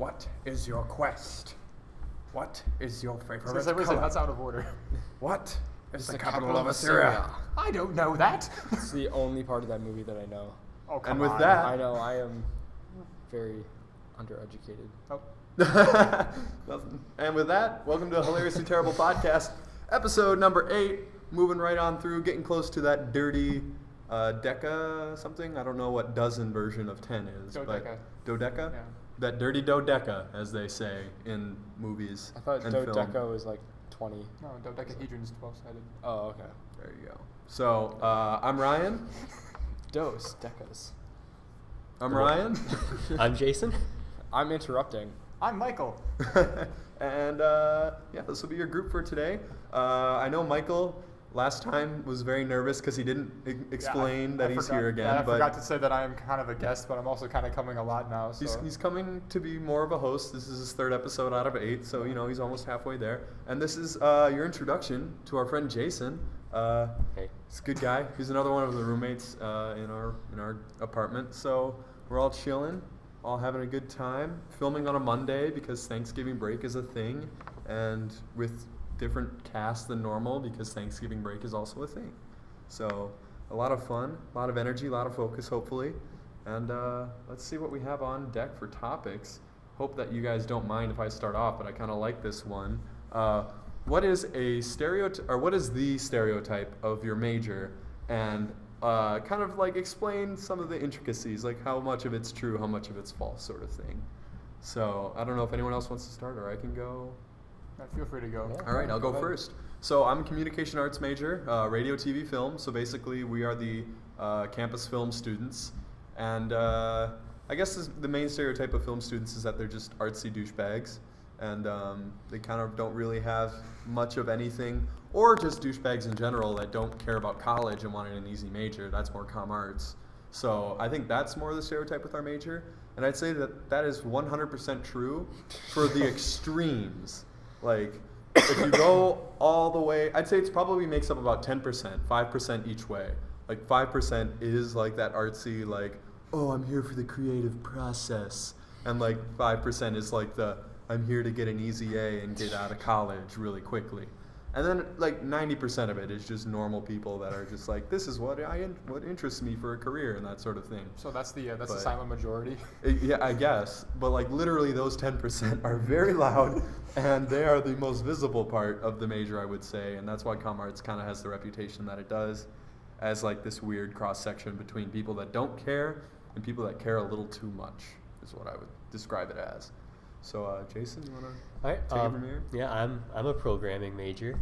What is your quest? What is your favorite Seriously, that's out of order. What is It's the capital of Assyria? I don't know that. It's the only part of that movie that I know. Oh, come And with on. that- I know I am very undereducated. Oh. Nothing. And with that, welcome to a Hilariously Terrible Podcast, episode number 8. Moving right on through, getting close to that dirty deca something. I don't know what dozen version of 10 is. Dodeca. But dodeca? Yeah. That dirty dodeca, as they say in movies I thought and film. dodeca was like 20. No, dodecahedron's 12-sided. Oh, okay. There you go. So, I'm Ryan. Dos, decas. I'm Ryan. I'm Jason. I'm interrupting. I'm Michael. And yeah, this will be your group for today. I know Michael last time was very nervous because he didn't explain that he's here again. Yeah, I but forgot to say that I am kind of a guest, but I'm also kind of coming a lot now. So. he's coming to be more of a host. This is his 3rd episode out of 8, so you know he's almost halfway there. And this is your introduction to our friend Jason. Hey. He's a good guy. He's another one of the roommates in our apartment. So we're all chilling, all having a good time. Filming on a Monday because Thanksgiving break is a thing, and with different casts than normal because Thanksgiving break is also a thing. So a lot of fun, a lot of energy, a lot of focus, hopefully. And let's see what we have on deck for topics. Hope that you guys don't mind if I start off, but I kind of like this one. What is a what is the stereotype of your major? And kind of like explain some of the intricacies, like how much of it's true, how much of it's false, sort of thing. So I don't know if anyone else wants to start, or I can go. Feel free to go. Yeah. All right, I'll go Go ahead. first. So I'm a communication arts major, radio, TV, film. So basically, we are the campus film students, and I guess the main stereotype of film students is that they're just artsy douchebags, and they kind of don't really have much of anything, or just douchebags in general that don't care about college and wanted an easy major. That's more comm arts. So I think that's more the stereotype with our major, and I'd say that is 100% true for the extremes. Like, if you go all the way, I'd say it's probably makes up about 10%, 5% each way. Like 5% is like that artsy, like, oh, I'm here for the creative process. And like 5% is like I'm here to get an easy A and get out of college really quickly. And then like 90% of it is just normal people that are just like, this is what interests me for a career and that sort of thing. So that's the But- silent majority. Yeah, I guess. But like literally those 10% are very loud and they are the most visible part of the major, I would say. And that's why comm arts kind of has the reputation that it does, as like this weird cross section between people that don't care and people that care a little too much, is what I would describe it as. So Jason, you want to All right. take it from here? Yeah, I'm a programming major,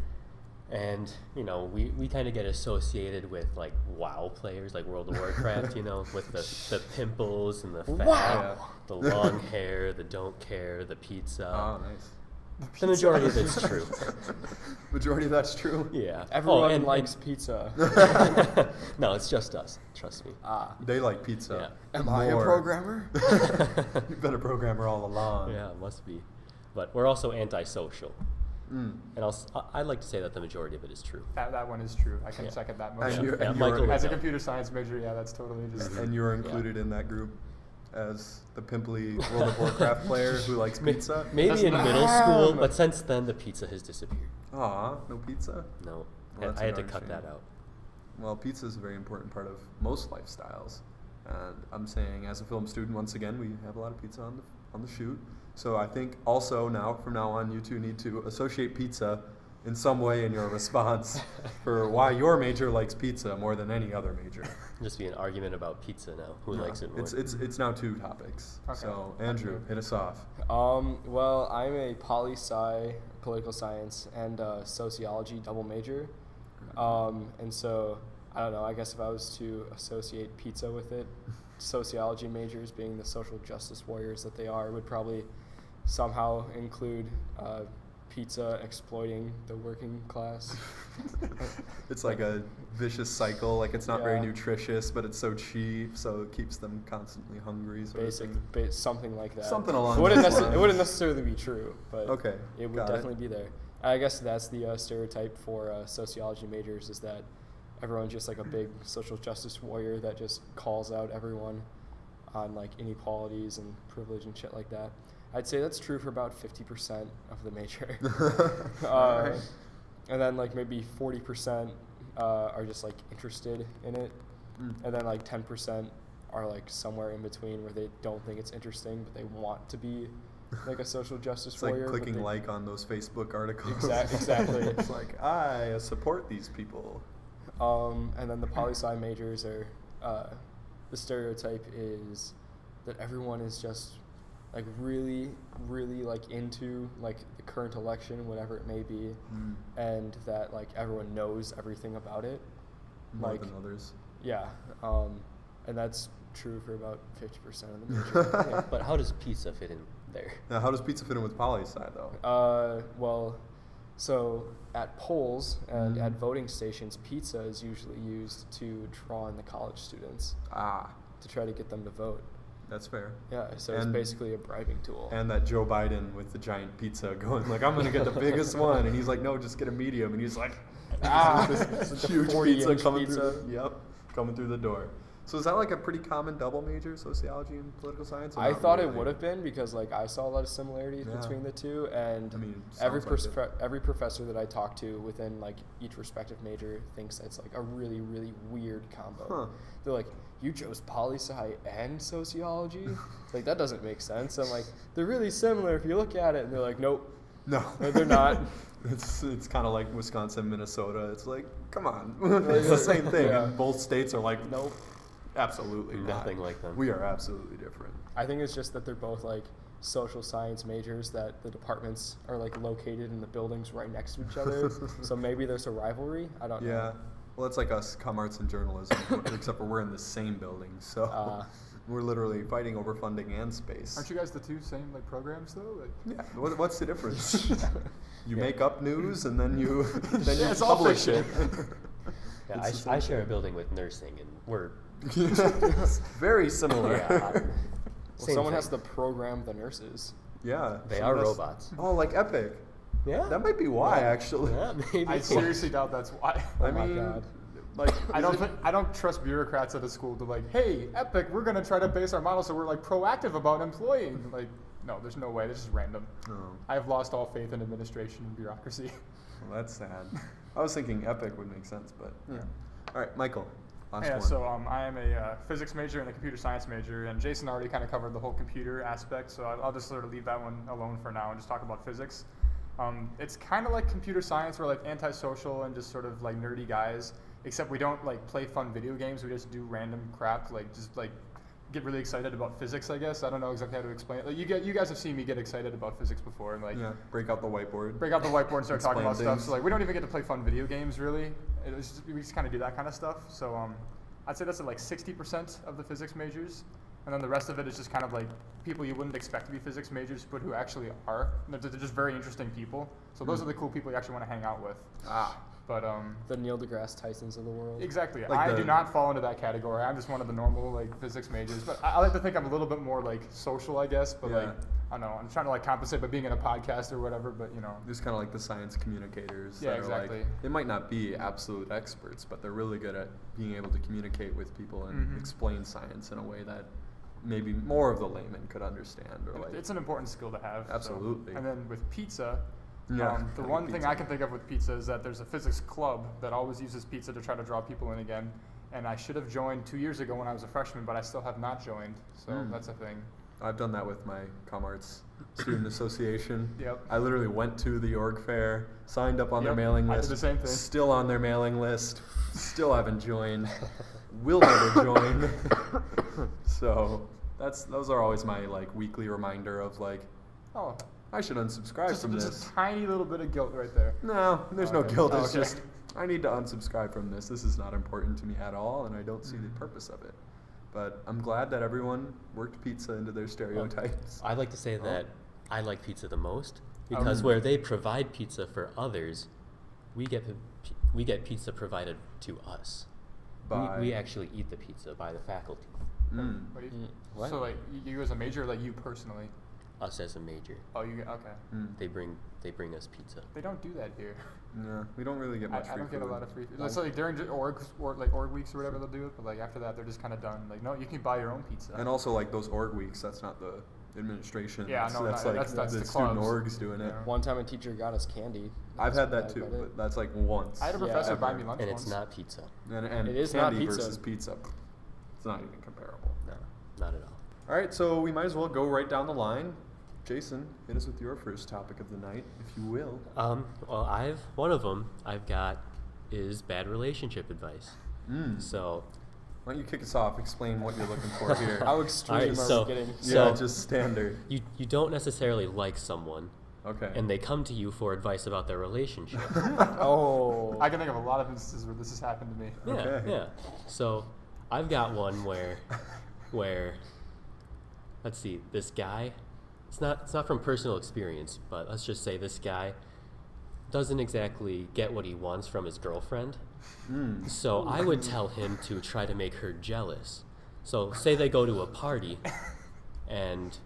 and you know we kind of get associated with like WoW players, like World of Warcraft. You know, with the pimples and the fat, Wow. the long hair, the don't care, the pizza. Oh, nice. The majority of it's true. Majority of that's true. Yeah. Everyone and likes pizza. no, it's just us. Trust me. They like pizza. Am I a more. programmer? You've been a programmer all along. Yeah, it must be. But we're also antisocial. Mm. And I'd like to say that the majority of it is true. That one is true. I can Yeah. second that And motion. you're, Yeah, and Michael you're, As a Yeah. computer science major, yeah, that's totally just. and you were included in that group as the pimply World of Warcraft player who likes pizza. Maybe That's in not- middle school, but since then the pizza has disappeared. Aw, no pizza? No, Well, that's I had to a darn cut shame. that out. Well, pizza is a very important part of most lifestyles. And I'm saying, as a film student, once again, we have a lot of pizza on the shoot. So I think also from now on, you two need to associate pizza in some way in your response for why your major likes pizza more than any other major. Just be an argument about pizza now. Who Yeah. likes it more? It's now 2 topics. Okay. So Andrew, hit us off. Well, I'm a poli-sci, political science, and sociology double major. And so, I don't know, I guess if I was to associate pizza with it, sociology majors being the social justice warriors that they are would probably somehow include pizza exploiting the working class. It's like a vicious cycle. Like it's not very Yeah. nutritious, but it's so cheap, so it keeps them constantly hungry. Sort of thing. Something like that. Something along It wouldn't, those it lines. wouldn't necessarily be true, but Okay, it would got it. definitely be there. I guess that's the stereotype for sociology majors, is that everyone's just like a big social justice warrior that just calls out everyone on like inequalities and privilege and shit like that. I'd say that's true for about 50% of the major. Alright. And then like maybe 40% are just like interested in it, and then like 10% are like somewhere in between where they don't think it's interesting, but they want to be like a social justice It's like warrior. but clicking they- like on those Facebook articles. Exactly. It's like, I support these people. And then the poli-sci majors are, the stereotype is that everyone is just like really, really like into like the current election, whatever it may be, and that like everyone knows everything about it. More Like, than others. yeah, and that's true for about 50% of the major. Yeah, but how does pizza fit in there? Now, how does pizza fit in with poli-sci, though? Well, so at polls and at voting stations, pizza is usually used to draw in the college students Ah, to try to get them to vote. that's fair. Yeah, so it's And- basically a bribing tool. And that Joe Biden with the giant pizza going like, I'm gonna get the biggest one, and he's like, no, just get a medium, and he's like, this huge 40 pizza inch coming pizza. through. Yep, coming through the door. So is that like a pretty common double major, sociology and political science? or I not thought it really? would have been because like I saw a lot of similarities Yeah. between the two, and I mean, every sounds like it. every professor that I talked to within like each respective major thinks it's like a really really weird combo. Huh. They're like, you chose poli-sci and sociology? Like that doesn't make sense. I'm like, they're really similar if you look at it, and they're like, nope. No, No, they're not. It's kind of like Wisconsin, Minnesota. It's like, come on, it's the same thing. Yeah. And both states are like, Nope. absolutely not. Nothing like them. We are absolutely different. I think it's just that they're both like social science majors, that the departments are like located in the buildings right next to each other. So maybe there's a rivalry. I don't Yeah. know. Well, it's like us, com arts and journalism, except for we're in the same building, so we're literally fighting over funding and space. Aren't you guys the two same like programs though? Like, Yeah. What's the difference? You Yeah. make up news and then you then Yeah, you it's all publish it. fiction. Yeah, It's the I same share a thing. building with nursing, and we're Very similar. Yeah. Well, Same someone thing. has to program the nurses. Yeah. they so are that's- robots. Oh, like Epic. Yeah, That might be why, actually. Yeah, maybe. I seriously doubt that's why. I Oh my mean, God. like, I don't trust bureaucrats at a school to like, hey, Epic, we're gonna try to base our model so we're like proactive about employing. Like, no, there's no way. This is random. Oh, I have lost all faith in administration and bureaucracy. well, that's sad. I was thinking Epic would make sense, but yeah. All right, Michael. Last Yeah, one. so I am a physics major and a computer science major, and Jason already kind of covered the whole computer aspect, so I'll just sort of leave that one alone for now and just talk about physics. It's kind of like computer science. We're like antisocial and just sort of like nerdy guys, except we don't like play fun video games. We just do random crap, like just like get really excited about physics, I guess. I don't know exactly how to explain it. Like you guys have seen me get excited about physics before, and like yeah, break out the whiteboard. break out the whiteboard and start talking Explain about stuff. things. So like we don't even get to play fun video games really. We just kind of do that kind of stuff. So I'd say that's at like 60% of the physics majors, and then the rest of it is just kind of like people you wouldn't expect to be physics majors, but who actually are. They're just very interesting people. So those are the cool people you actually want to hang out with. Ah. But The Neil deGrasse Tysons of the world. exactly, Like I the- do not fall into that category. I'm just one of the normal like physics majors. But I like to think I'm a little bit more like social, I guess. But like Yeah. I don't know, I'm trying to like compensate by being in a podcast or whatever. But you know. Just kind of like the science communicators. Yeah, that are exactly. Like, they might not be absolute experts, but they're really good at being able to communicate with people and Mhm. explain science in a way that maybe more of the layman could understand. Or like, It's an important skill to have. so- Absolutely. And then with pizza, Yeah, the gotta one get thing pizza. I can think of with pizza is that there's a physics club that always uses pizza to try to draw people in again. And I should have joined 2 years ago when I was a freshman, but I still have not joined. So Mm. that's a thing. I've done that with my ComArts Student Association. Yep. I literally went to the org fair, signed up on their Yep, mailing I did list. the same thing. Still on their mailing list. Still haven't joined. Will never join. So those are always my like weekly reminder of like, Oh, I should unsubscribe just, from just this. a tiny little bit of guilt right there. No, there's no Okay. guilt. It's Okay. just I need to unsubscribe from this. This is not important to me at all, and I don't see the purpose of it. But I'm glad that everyone worked pizza into their stereotypes. I'd like to say Oh. that I like pizza the most because Mm. where they provide pizza for others, we get pizza provided to us. By We actually eat the pizza by the faculty, Mm. What do you, What? So like you as a major, or like you personally? us as a major. Oh, you okay? Mm. They bring us pizza. They don't do that here. Yeah, we don't really get much I free don't get a food. lot of free food. It's like during org weeks or whatever they'll do it, but like after that they're just kind of done. Like no, you can buy your own pizza. And also like those org weeks, that's not the administration. Yeah, no, that's no, like that's the the student clubs. orgs doing it. Yeah. One time a teacher got us candy. I've That's had what that too, I got it. but that's like once. I had a Yeah. professor buy ever. me lunch And once. it's not pizza. And It is not candy pizza. versus pizza. It's not even comparable. No, not at all. All right, so we might as well go right down the line. Jason, hit us with your first topic of the night, if you will. Well, one of them I've got is bad relationship advice. So, Why don't you kick us off? Explain what you're looking for here. How extreme Alright, are so- we getting? Yeah, so- just standard. you don't necessarily like someone, Okay. and they come to you for advice about their relationship. Oh. I can think of a lot of instances where this has happened to me. Yeah, Okay. yeah. So, I've got one where, let's see, this guy. It's not from personal experience, but let's just say this guy doesn't exactly get what he wants from his girlfriend. So I would tell him to try to make her jealous. So say they go to a party, and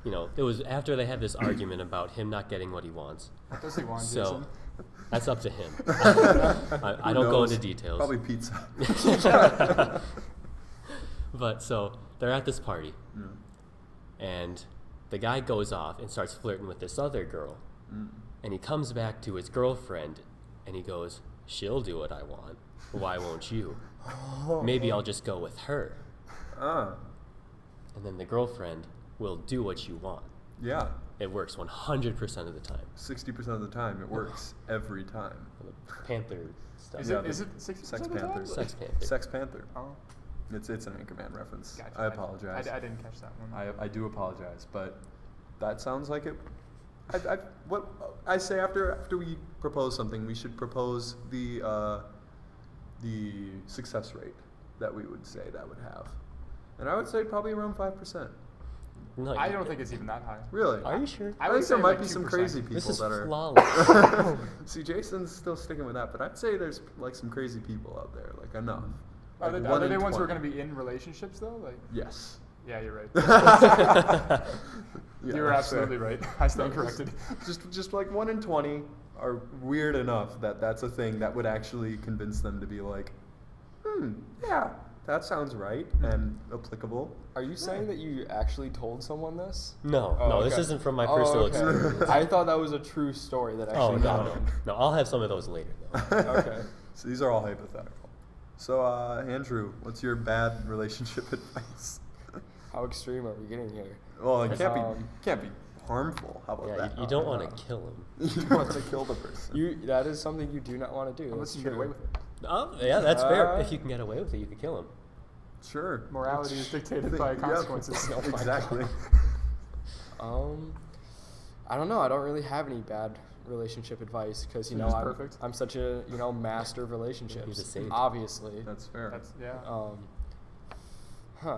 it was after they had this argument about him not getting what he wants. What does he want, So Jason? that's up to him. I Who don't go knows? into details. Probably pizza. But so they're at this party, and the guy goes off and starts flirting with this other girl. And he comes back to his girlfriend, and he goes, "She'll do what I want. Why won't you? Maybe I'll just go with her." Ah, And then the girlfriend will do what you want. yeah. It works 100% of the time. 60% of the time, it works every time. For the Panther stuff. Is Yeah, it? Is the it 60% Sex of the time? Panther. Sex Panther. Sex Panther. Oh, It's an Anchorman reference. gotcha. I apologize. I didn't catch that one. I do apologize, but that sounds like it. What I say after we propose something, we should propose the success rate that we would say that would have, and I would say probably around 5%. No, I don't think it's even that high. Really? Are you sure? I I would think there say might like be some 2%. crazy people This is that are. flawless. See, Jason's still sticking with that, but I'd say there's like some crazy people out there, like enough. Are Like they, one are they in the ones who are 20. going to be in relationships though? Like, Yes. yeah, you're right. Yeah, You're that's fair. absolutely right. I stand No, corrected. Just like 1 in 20 are weird enough that that's a thing that would actually convince them to be like, yeah, that sounds right and applicable. Are you saying that you actually told someone this? No, Oh, no, this okay. isn't from my Oh, personal okay. experience. I thought that was a true story that Oh, actually no, happened. no. I'll have some of those later, though. Okay. So these are all hypothetical. So, Andrew, what's your bad relationship advice? How extreme are we getting here? Well, it Um, can't be harmful. How about Yeah, that? you don't want to kill him. You don't want to kill the person. That is something you do not want to do. Unless That's you get true. away with it. Oh, yeah, that's fair. Uh, If you can get away with it, you can kill him. Sure. Morality is dictated Think- by yeah, consequences. Oh my exactly. I don't know. I don't really have any bad relationship advice because You're just I'm perfect. I'm such a master of relationships. He's a saint. Obviously. That's fair. That's yeah. I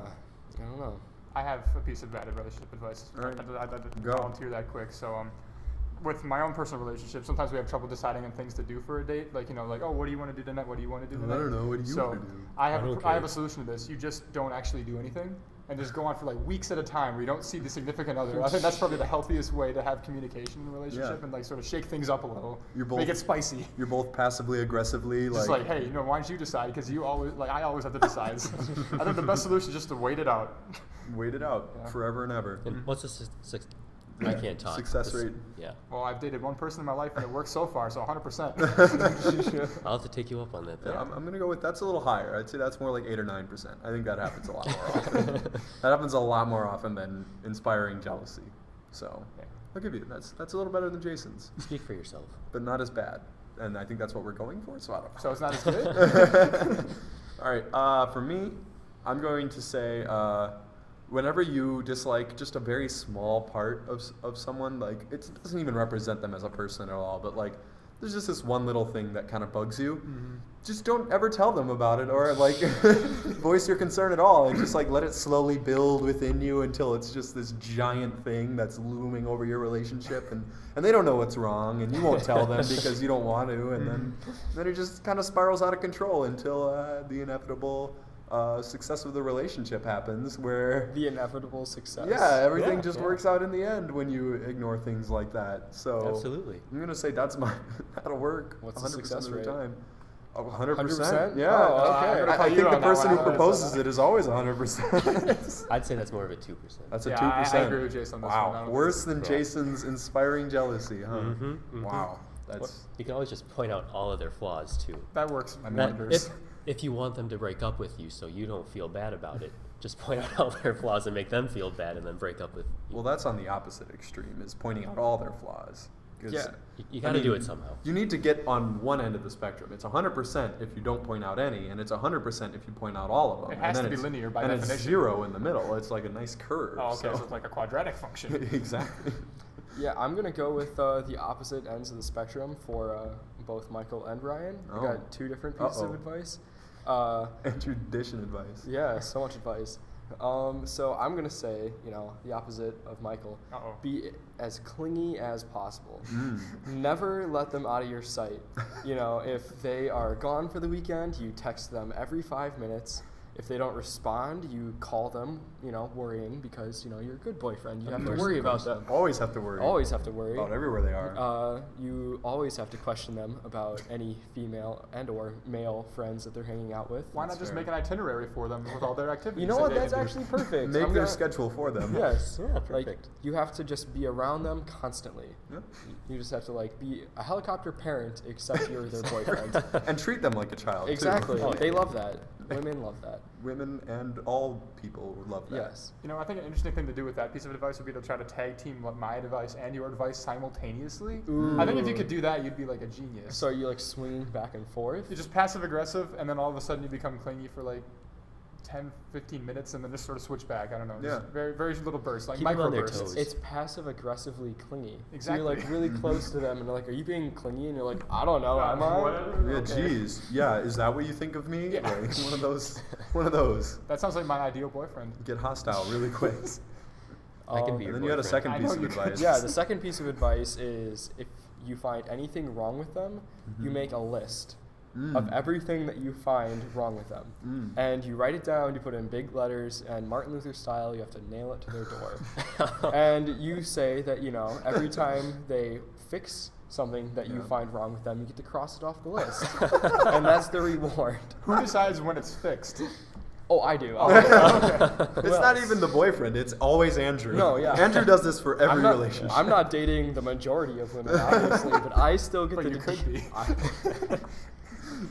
don't know. I have a piece of bad relationship advice. All right. I'd Go. volunteer that quick. So, with my own personal relationship, sometimes we have trouble deciding on things to do for a date. Like, oh, what do you want to do tonight? What do you want to do I tonight? don't know. What do you so wanna do? I have I don't I have care. a solution to this. You just don't actually do anything, and just go on for like weeks at a time where you don't see the significant other. I think that's probably the healthiest way to have communication in a relationship Yeah. and like sort of shake things up a little. You're both- make it spicy. You're both passively aggressively Just like, hey, why don't you decide? Because you always I always have to decide. I think the best solution is just to wait it out. wait it out Yeah. forever and ever. And what's the I can't talk. Success This- rate. Yeah. Well, I've dated one person in my life and it works so far, so 100%. I'll have to take you up on that. Yeah, Then. I'm gonna go with that's a little higher. I'd say that's more like 8 or 9%. I think that happens a lot more often. That happens a lot more often than inspiring jealousy. So Yeah. I'll give you that's a little better than Jason's, Speak for yourself. but not as bad. And I think that's what we're going for. So I don't know. So it's not as good? All right. For me, I'm going to say whenever you dislike just a very small part of someone, like it doesn't even represent them as a person at all, but like there's just this one little thing that kind of bugs you. Just don't ever tell them about it or like voice your concern at all, and just like let it slowly build within you until it's just this giant thing that's looming over your relationship, and they don't know what's wrong, and you won't tell them because you don't want to, and then it just kind of spirals out of control until the inevitable success of the relationship happens, where The inevitable success. yeah, everything Yeah, just yeah. works out in the end when you ignore things like that. So Absolutely. I'm gonna say that'll work What's the 100% success of the rate? time. 100%. 100%? Yeah. Oh, okay. I'm gonna I call think you the on that person one. who I would've proposes said it is always 100%. I'd say that's more of a 2%. That's a Yeah, 2%. I agree with Jason on this one. I Wow. don't think Worse this is than cool. Jason's inspiring jealousy, huh? Mm-hmm. Wow. That's You can always just point out all of their flaws too. That works I mean, That- wonders. if you want them to break up with you so you don't feel bad about it, just point out all their flaws and make them feel bad and then break up with you. well, that's on the opposite extreme, is pointing out all their flaws. 'Cause, Yeah. You I got to do mean, it somehow. You need to get on one end of the spectrum. It's 100% if you don't point out any, and it's 100% if you point out all of them. It has and then to be it's- linear by and it's definition. 0 in the middle. It's like a nice curve. Oh, okay, so it's like a quadratic function. exactly. Yeah, I'm gonna go with the opposite ends of the spectrum for both Michael and Ryan. I Oh. got two different pieces of Uh-oh. advice. Enter addition advice. Yeah, so much advice. So I'm gonna say, the opposite of Michael. Uh-oh. Be as clingy as possible. Mm. Never let them out of your sight. If they are gone for the weekend, you text them every 5 minutes. If they don't respond, you call them, worrying because, you're a good boyfriend. You have to worry about them. Always have to worry. Always have to worry. About everywhere they are. You always have to question them about any female and or male friends that they're hanging out with. Why not That's just fair. make an itinerary for them with all their activities? You know that what? they That's can do? actually perfect. Make I'm their gonna- schedule for them. Yes. Yeah, Like, perfect. you have to just be around them constantly. Yeah. You just have to be a helicopter parent, except you're their boyfriend. And treat them like a child. too. Exactly. Oh, yeah. They love that. Women love that. Women and all people love that. Yes. I think an interesting thing to do with that piece of advice would be to try to tag team my advice and your advice simultaneously. I think if you could do that, you'd be like a genius. So you're swinging back and forth. You're just passive aggressive, and then all of a sudden you become clingy for 10, 15 minutes, and then just sort of switch back. I don't know. Just Yeah. very, very little bursts, like Keep 'em micro on their bursts. toes. It's passive aggressively clingy. Exactly. So you're really close to them, and they're like, "Are you being clingy?" And you're like, "I don't know, am I?" Whatever. Yeah, Okay. geez. Yeah, is that what you think of me? Yeah. Like, one of those. One of those. That sounds like my ideal boyfriend. Get hostile really quick. I can be And your then you had a boyfriend. second I piece know of you advice. Yeah, the second piece of advice is if you find anything wrong with them, you make a list of everything that you find wrong with them. And you write it down, you put it in big letters, and Martin Luther style, you have to nail it to their door. And you say that, every time they fix something that you Yeah. find wrong with them, you get to cross it off the list. And that's the reward. Who decides when it's fixed? Oh, I do. It's not even the boyfriend. It's always Andrew. No, yeah. Andrew does this for every I'm not, relationship. I'm not dating the majority of women, obviously, but I still get But the. you could be.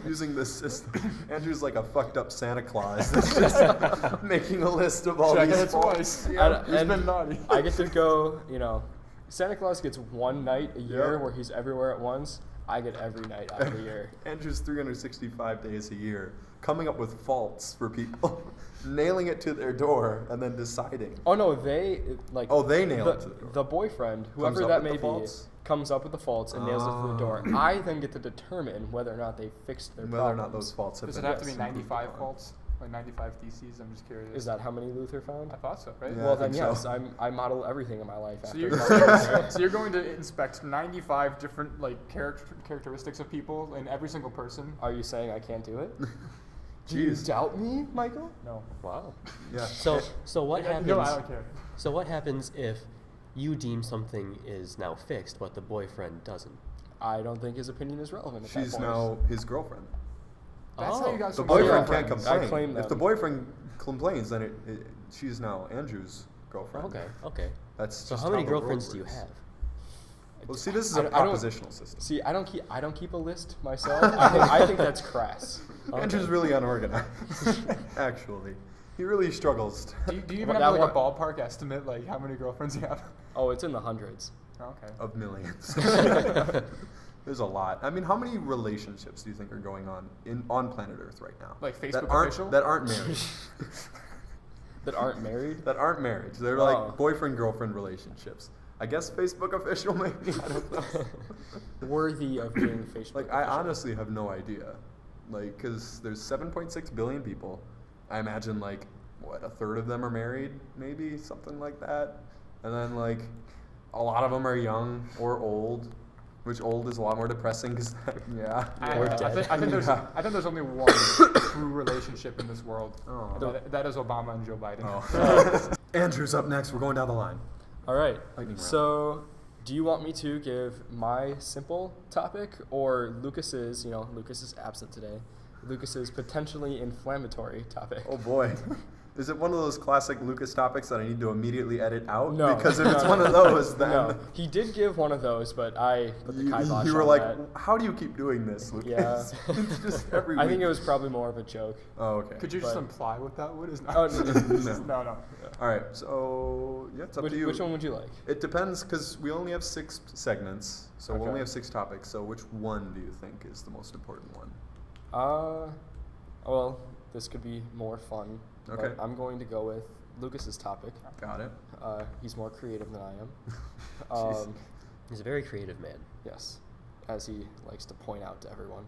using this system. Andrew's like a fucked up Santa Claus that's just making a list of all Check these it faults. twice. Yeah. Who's been naughty? I get to go, Santa Claus gets one night a year Yep. where he's everywhere at once. I get every night out of the year. Andrew's 365 days a year, coming up with faults for people, nailing it to their door, and then deciding. Oh no, they like. Oh, they nail it to the door. The boyfriend, whoever up that with may the be, faults? comes up with the faults and nails it to the door. Oh. I then get to determine whether or not they fixed their Whether or problems. not those faults have Does it been have to be improved 95 upon. faults? Like 95 theses? I'm just curious. Is that how many Luther found? I thought so, right? Yeah. Well, I then think yes, so. I model everything in my life So after. you're, Luther. so you're going to inspect 95 different characteristics of people in every single person? Are you saying I can't do it? Do Jeez. you doubt me, Michael? No. Wow. Yeah. So what happens? No, I don't care. So what happens if you deem something is now fixed, but the boyfriend doesn't? I don't think his opinion is relevant. At that She's point. now his girlfriend. That's how you got The so Oh, many yeah. boyfriend can't girlfriends. I complain. claim If the them. boyfriend complains, then she's now Andrew's girlfriend. Okay. Okay. That's So just how many the world girlfriends do you works. have? Well, see, this is I a don't- I don't- propositional system. See, I don't keep a list myself. I think that's crass. Andrew's really unorganized. Actually, he really struggles. Do you even That have like a one- ballpark estimate, like how many girlfriends you have? Oh, it's in the hundreds. Oh, okay. Of millions. There's a lot. I mean, how many relationships do you think are going on on planet Earth right now? Like that Facebook aren't official? that aren't married. That aren't married. that aren't married. They're Oh. like boyfriend girlfriend relationships. I guess Facebook official maybe. I don't know. Worthy of being Facebook. Like I official. honestly have no idea. Like, cause there's 7.6 billion people. I imagine like what a third of them are married, maybe something like that. And then like a lot of them are young or old, which old is a lot more depressing because yeah. Or I dead. think there's Yeah. I think there's only one true relationship in this world. Oh. That is Obama and Joe Biden. Oh. Andrew's up next. We're going down the line. All right. Lightning round. So, Do you want me to give my simple topic or Lucas's, Lucas is absent today, Lucas's potentially inflammatory topic? Oh boy. Is it one of those classic Lucas topics that I need to immediately edit out? No. Because if it's one of those, then No, he did give one of those, but I put the kibosh you were on like, that. how do you keep doing this, Lucas? Yeah. It's just every I week. think it was probably more of a joke. Oh, okay. Could you just But- imply what that would is not? Oh, no. no. All right, so yeah, it's up to you. Which one would you like? It depends, because we only have 6 segments, so we Okay. only have 6 topics. So which one do you think is the most important one? Well, this could be more fun. Okay. But I'm going to go with Lucas's topic. Got it. He's more creative than I am. Jeez. He's a very creative man. Yes, as he likes to point out to everyone.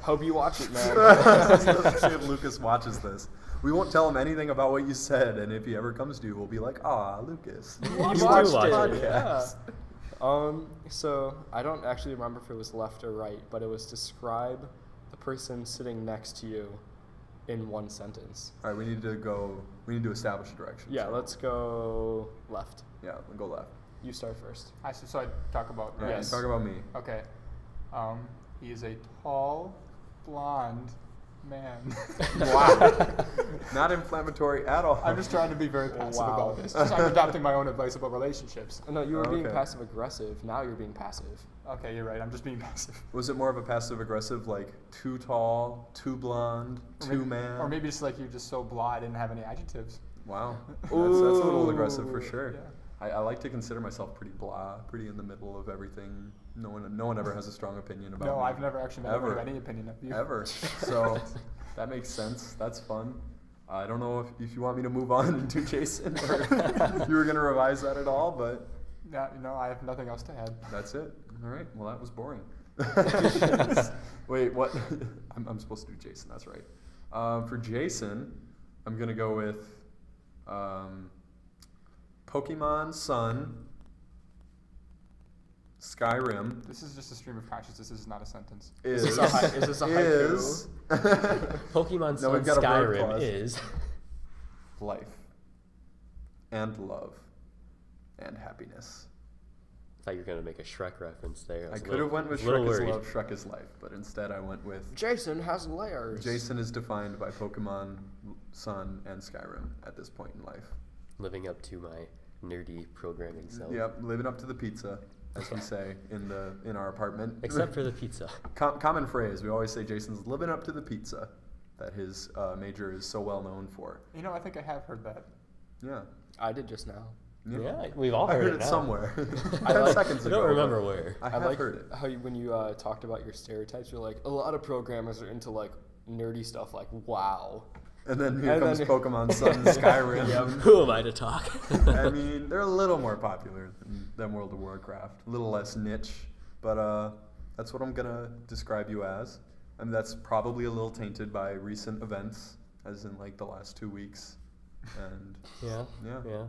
Hope you watch it, man. Let's see if Lucas watches this. We won't tell him anything about what you said, and if he ever comes to, we'll be like, Lucas. You watched watched it, it, yeah. So I don't actually remember if it was left or right, but it was describe the person sitting next to you in one sentence. All right, we need to establish a direction. Yeah, so- let's go left. Yeah, we'll go left. You start first. So I talk about. Yeah, Yes. talk about me. Okay. He is a tall, blonde man. Wow. Not inflammatory at all. I'm just trying to be very passive Wow. about this. I'm adopting my own advice about relationships. No, you were being Okay. passive aggressive. Now you're being passive. Okay, you're right. I'm just being passive. Was it more of a passive aggressive, like too tall, too blonde, too man? Or maybe just like you're just so blah, I didn't have any adjectives. Wow, that's a little Ooh. aggressive for sure. Yeah. I like to consider myself pretty blah, pretty in the middle of everything. No one ever has a strong opinion about No, me. I've never actually met anyone Ever. with any opinion of you. Ever. So that makes sense. That's fun. I don't know if you want me to move on to Jason or if you were going to revise that at all, but No, I have nothing else to add. that's it. All right. Well, that was boring. Wait, what? I'm supposed to do Jason. That's right. For Jason, I'm going to go with Pokemon Sun, Skyrim This is just a stream of consciousness. This is not a sentence. is this a haiku? is Pokemon No, Sun we've got a word Skyrim clause. is life and love and happiness. I thought you were gonna make a Shrek reference there. I could have went with little Shrek is worried. love, Shrek is life, but instead I went with Jason has layers. Jason is defined by Pokemon Sun and Skyrim at this point in life. Living up to my nerdy programming self. Yep, living up to the pizza, as we say in our apartment. Except for the pizza. Common phrase. We always say Jason's living up to the pizza that his major is so well known for. You know, I think I have heard that. Yeah. I did just now. Yeah, we've all I heard heard it it now. somewhere. I 10 like- seconds I ago. don't remember but where. I have like heard it. how when you talked about your stereotypes, you're like, a lot of programmers are into like nerdy stuff, like wow. And then here And comes then- Pokemon Sun and Skyrim. Who am I to talk? I mean, they're a little more popular than World of Warcraft. A little less niche, but that's what I'm gonna describe you as. I mean, that's probably a little tainted by recent events, as in like the last 2 weeks. And yeah. yeah,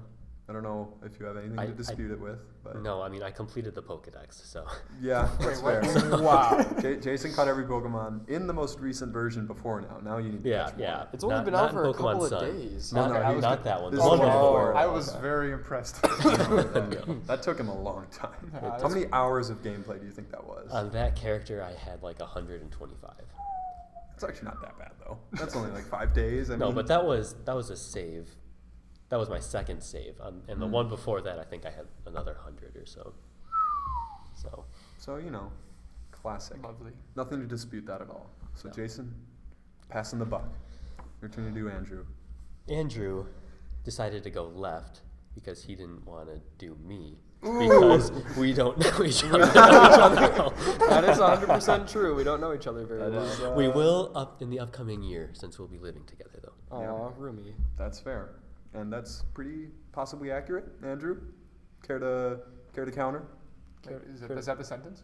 I don't know if you have anything I- to dispute it with, but No, I mean I completed the Pokedex, so yeah, that's Wait, fair. what? Wow. Jason caught every Pokemon in the most recent version before now. Now you need to yeah, catch more. yeah. It's only Not- been not out for a in Pokemon couple Sun. of days. Not, No, no, he was- not that one. The this is one the one before. before. I was Okay. very impressed. That took him a long time. Yeah, How many hours of gameplay do you think that was? On that character, I had like 125. It's actually not that bad though. That's only like 5 days. I No, mean, but that was a save. That was my second save, and the one before that, I think I had another 100 or so. So classic. Lovely. Nothing to dispute that at all. So No. Jason, passing the buck. Your turn to do Andrew. Andrew decided to go left because he didn't want to do me because we don't know each other. That is 100% true. We don't know each other very That well. is, We will in the upcoming year, since we'll be living together though. Aw, roomy. That's fair, and that's pretty possibly accurate. Andrew, care to counter? Wait, is that the sentence?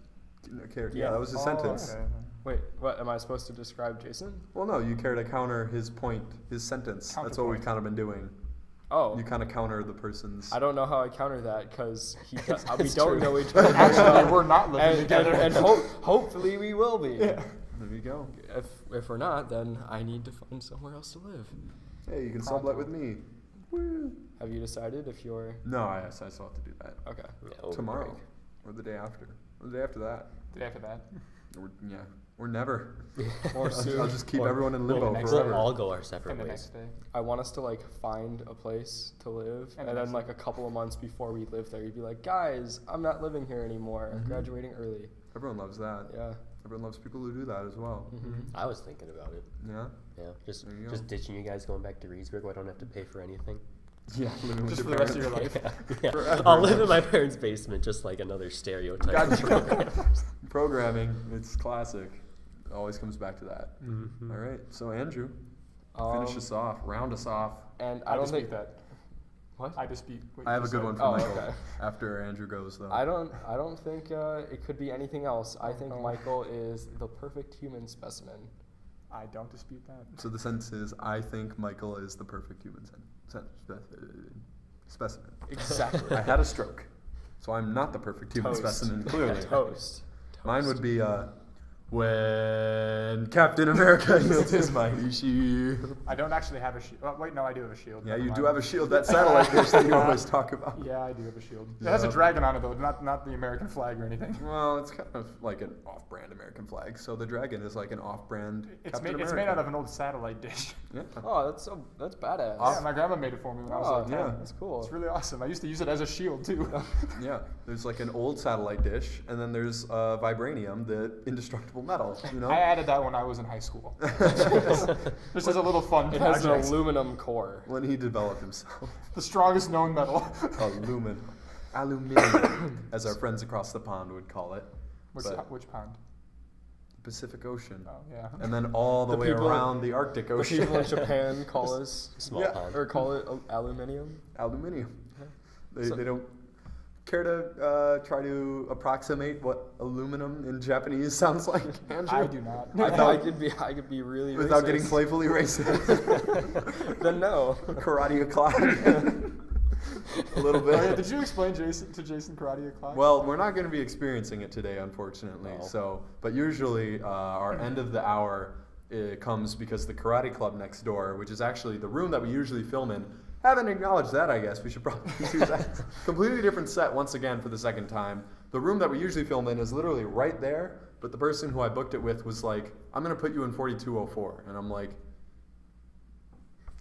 Yeah, Yeah. that was his Oh, sentence. okay. Wait, what am I supposed to describe Jason? Well, no, you care to counter his point, his sentence. That's what we've Counterpoint. kind of been doing. Oh, You kind of counter the person's. I don't know how I counter that because we It's don't true. know each other. very Actually, well. we're not living and, together. And hopefully we will be. Yeah. There you go. If we're not, then I need to find somewhere else to live. Hey, you can sublet with me. Woo. Have you decided if you're No, I still have to do that. okay? Yeah, over tomorrow, break. or the day after, or the day after that. The day after that. Or never. Or I'll soon. just keep Or- everyone in or the limbo next We'll forever. all go our separate And the ways. next day. I want us to like find a place to live, And and the then next like a couple of months before we live there, you'd be like, guys, I'm not living here anymore. I'm Mhm. graduating early. Everyone loves that. Yeah. Everyone loves people who do that as well. Mm-hmm. I was thinking about it. Yeah. Yeah, just There you go. ditching you guys, going back to Reedsburg, where I don't have to pay for anything. Yeah. Living with Just your for the rest of parents. your life. Yeah, Forever. I'll live in my parents' basement, just like another stereotype. Gotcha. Programming. It's classic. It always comes back to that. Mhm. All right. So Andrew, finish us off. Round us off. And I I don't dispute think that. What? I dispute. What I you have a just good said. one for Oh, Michael okay. after Andrew goes though. I don't think it could be anything else. I think Michael is the perfect human specimen. I don't dispute that. So the sentence is, I think Michael is the perfect human specimen. Exactly. I had a stroke, so I'm not the perfect human Toast. specimen, clearly. Toast. Mine would be, when Captain America yields his mighty shield. I don't actually have a shield. Oh, wait, no, I do have a shield. Yeah, Never you do mind. have a shield, that satellite dish that you always talk about. Yeah, I do have a shield. It has a Yeah. dragon on it though, not the American flag or anything. Well, it's kind of like an off-brand American flag, so the dragon is like an off-brand It's Captain made America. out of an old satellite dish. Yeah. Oh, that's badass. Yeah, my grandma made it for me when I was Oh, like 10. yeah. That's cool. It's really awesome. I used to use it as a shield too. Yeah, there's like an old satellite dish, and then there's vibranium, the indestructible metal, you know? I added that when I was in high school. Just as a little fun It has an project. aluminum core. When he developed himself. The strongest known metal. Aluminium, as our friends across the pond would call it. But Which pond? Pacific Ocean. Oh, yeah. And then all the, The way people- around the Arctic The Ocean. people in Japan call us Small Yeah. pond. or call it aluminium. Aluminium. They, So- they don't care to try to approximate what aluminum in Japanese sounds like, Andrew? I do not. I could be really Without racist. getting playfully racist. Then no. Karate o'clock. A little Oh, yeah, bit. did you explain Jason Karate O'Clock? Well, we're not going to be experiencing it today, unfortunately. No. So, but usually our end of the hour comes because the karate club next door, which is actually the room that we usually film in, haven't acknowledged that. I guess we should probably do that. Completely different set once again for the second time. The room that we usually film in is literally right there, but the person who I booked it with was like, "I'm going to put you in 4204," and I'm like,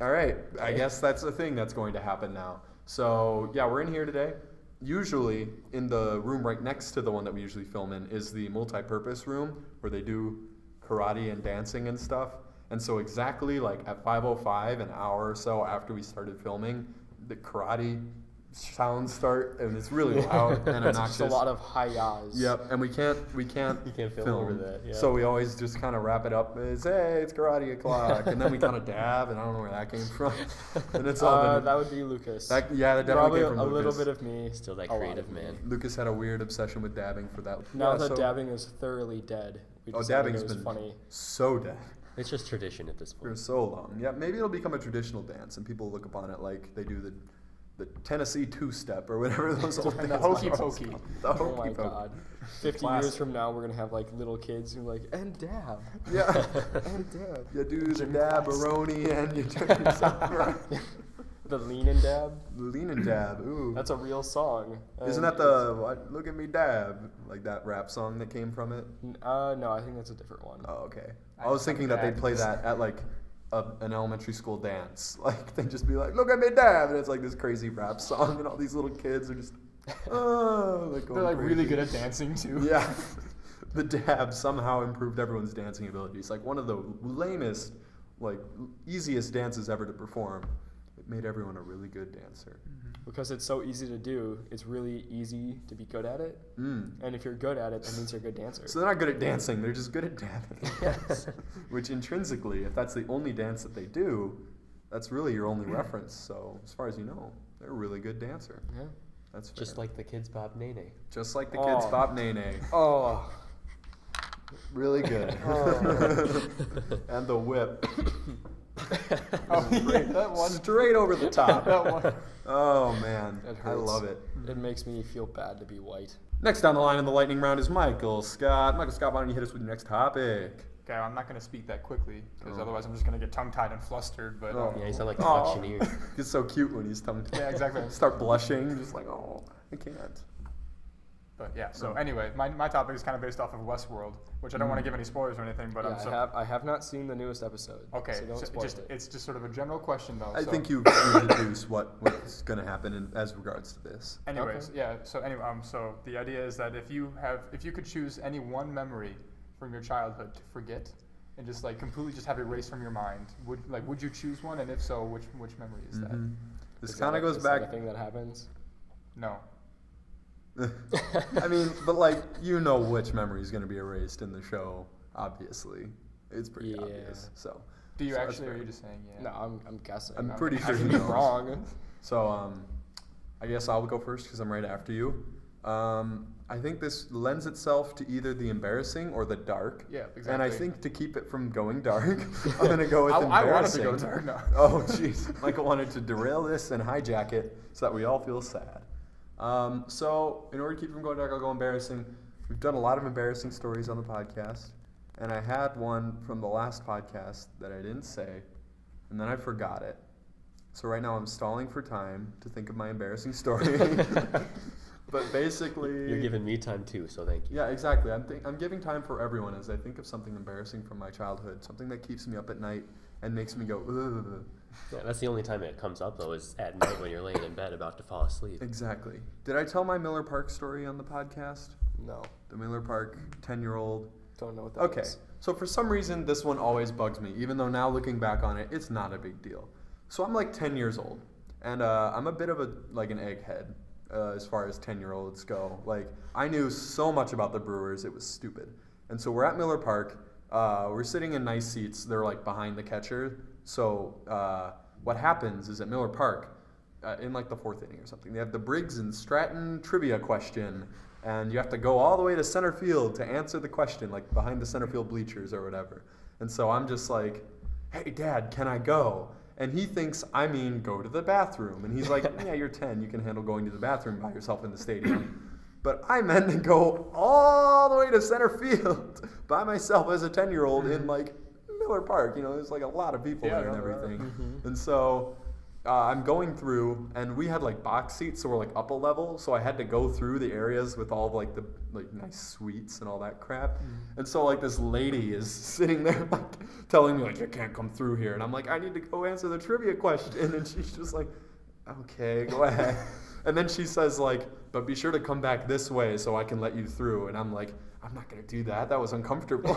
"All right, I guess that's a thing that's going to happen now." So yeah, we're in here today. Usually in the room right next to the one that we usually film in is the multi-purpose room where they do karate and dancing and stuff. And so exactly like at 5:05, an hour or so after we started filming, the karate sounds start and it's really loud and It's obnoxious. just a lot of hi yas. Yep, and we can't You can't film over that, yeah. So we always just kind of wrap it up as, "Hey, it's karate o'clock," and then we kind of dab, and I don't know where that came from. And it's all been, That would be Lucas. that definitely Probably came from a little Lucas. bit of me. Still that a lot creative of me. man. Lucas had a weird obsession with dabbing for that. Now Yeah, that so- dabbing is thoroughly dead. We Oh, decided dabbing's it was been funny. so dead It's just tradition at this for point. so long. Yeah, maybe it'll become a traditional dance, and people look upon it like they do the Tennessee two-step or whatever those old And the dance hokey moves pokey. called. The Oh my hokey pokey. god. 50 Classic. years from now, we're going to have like little kids who are like, and dab. Yeah. And dab. You do the Gym class. dab-a-roni and you turn yourself around. The lean and dab. Lean and dab. Ooh. That's a real song. Isn't And that the what, "Look at Me Dab," like that rap song that came from it? No, I think that's a different one. Oh, okay. I I was just have thinking that they'd dab. play that at like an elementary school dance. Like they'd just be like, "Look at me dab," and it's like this crazy rap song, and all these little kids are just, oh, like They're going like really crazy. good at dancing too. Yeah. The dab somehow improved everyone's dancing abilities. Like one of the lamest, like easiest dances ever to perform. It made everyone a really good dancer. Because it's so easy to do, it's really easy to be good at it. Mm. And if you're good at it, that means you're a good dancer. So they're not good at dancing, they're just good at dabbing. Yes. Which intrinsically, if that's the only dance that they do, that's really your only reference. So as far as you know, they're a really good dancer. Yeah. That's fair. Just like the kids Bob Nene. Just like the kids Oh. Bob Nene. Oh. Really good. Oh. And the whip. Oh, yeah, that one. Straight over the top. That one. Oh man, It I hurts. love it. It makes me feel bad to be white. Next down the line in the lightning round is Michael Scott. Michael Scott, why don't you hit us with your next topic? Okay, I'm not going to speak that quickly because Oh. otherwise I'm just going to get tongue-tied and flustered. But Oh. Yeah, you sound like the Oh. auctioneer. He's so cute when he's tongue. Yeah, exactly. Start blushing, just like, oh, I can't. But yeah, so anyway, my topic is kind of based off of Westworld, which I don't want to give any spoilers or anything, but Yeah, I have not seen the newest episode. okay, So don't spoil it. it's just sort of a general question though. I so think you deduce what's going to happen as regards to this. Anyways, yeah. So anyway, so the idea is that if you could choose any one memory from your childhood to forget, and just like completely just have erased from your mind, would you choose one? And if so, which memory is that? This Is kind that of goes is that back. a thing that happens. No. I mean, but like you know which memory is going to be erased in the show. Obviously, it's pretty Yeah. obvious. So Do you So that's actually, or are fair. you just saying yeah? No, I'm guessing. I'm pretty I sure could he be knows. wrong. So I guess I'll go first because I'm right after you. I think this lends itself to either the embarrassing or the dark. Yeah, And I exactly. think to keep it from going dark, I'm gonna go with I wanted embarrassing. to go dark. No. Oh, jeez. Michael wanted to derail this and hijack it so that we all feel sad. So in order to keep from going dark, I'll go embarrassing. We've done a lot of embarrassing stories on the podcast, and I had one from the last podcast that I didn't say, and then I forgot it. So right now I'm stalling for time to think of my embarrassing story. But basically, You're giving me time too, so thank you. yeah, exactly. I'm giving time for everyone as I think of something embarrassing from my childhood, something that keeps me up at night and makes me go, ugh. Yeah, that's the only time it comes up though, is at night when you're laying in bed about to fall asleep. Exactly. Did I tell my Miller Park story on the podcast? No, The Miller Park 10-year-old. don't know what that Okay. is. So for some reason, this one always bugs me, even though now looking back on it, it's not a big deal. So I'm like 10 years old, and I'm a bit of an egghead as far as 10-year-olds go. Like, I knew so much about the Brewers, it was stupid. And so we're at Miller Park. We're sitting in nice seats. They're like behind the catcher. So what happens is at Miller Park, in like the fourth inning or something, they have the Briggs and Stratton trivia question. And you have to go all the way to center field to answer the question, like behind the center field bleachers or whatever. And so I'm just like, hey, Dad, can I go? And he thinks I mean go to the bathroom. And he's like, yeah, you're 10. You can handle going to the bathroom by yourself in the stadium. But I meant to go all the way to center field by myself as a 10-year-old in like Miller Park. You know, there's like a lot of people Yeah, there and there are. everything. And so I'm going through, and we had like box seats, so we're like up a level. So I had to go through the areas with all of like the like nice suites and all that crap. And so like this lady is sitting there like telling me like you can't come through here, and I'm like I need to go answer the trivia question, and she's just like, okay, go ahead. And then she says like, but be sure to come back this way so I can let you through. And I'm like, I'm not gonna do that. That was uncomfortable.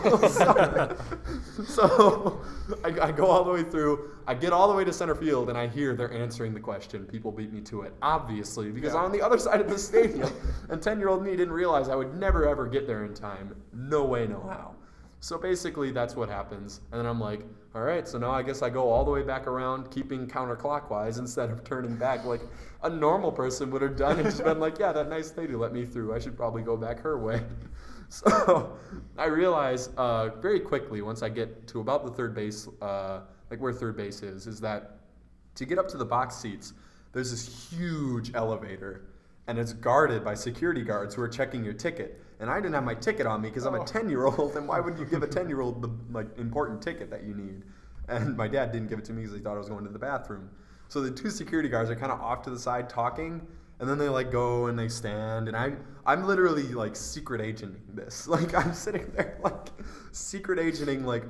So I go all the way through. I get all the way to center field, and I hear they're answering the question. People beat me to it, obviously, because I'm on the other side of the stadium. And 10-year-old me didn't realize I would never ever get there in time. No way, no how. So basically, that's what happens. And then I'm like, all right, so now I guess I go all the way back around, keeping counterclockwise instead of turning back like a normal person would have done and just been like, yeah, that nice lady let me through. I should probably go back her way. So I realize very quickly once I get to about the third base, like where third base is that to get up to the box seats, there's this huge elevator, and it's guarded by security guards who are checking your ticket. And I didn't have my ticket on me because I'm a 10-year-old, and why would you give a 10-year-old the like important ticket that you need? And my dad didn't give it to me because he thought I was going to the bathroom. So the two security guards are kind of off to the side talking, and then they like go and they stand, and I'm literally like secret agenting this. Like I'm sitting there like secret agenting like,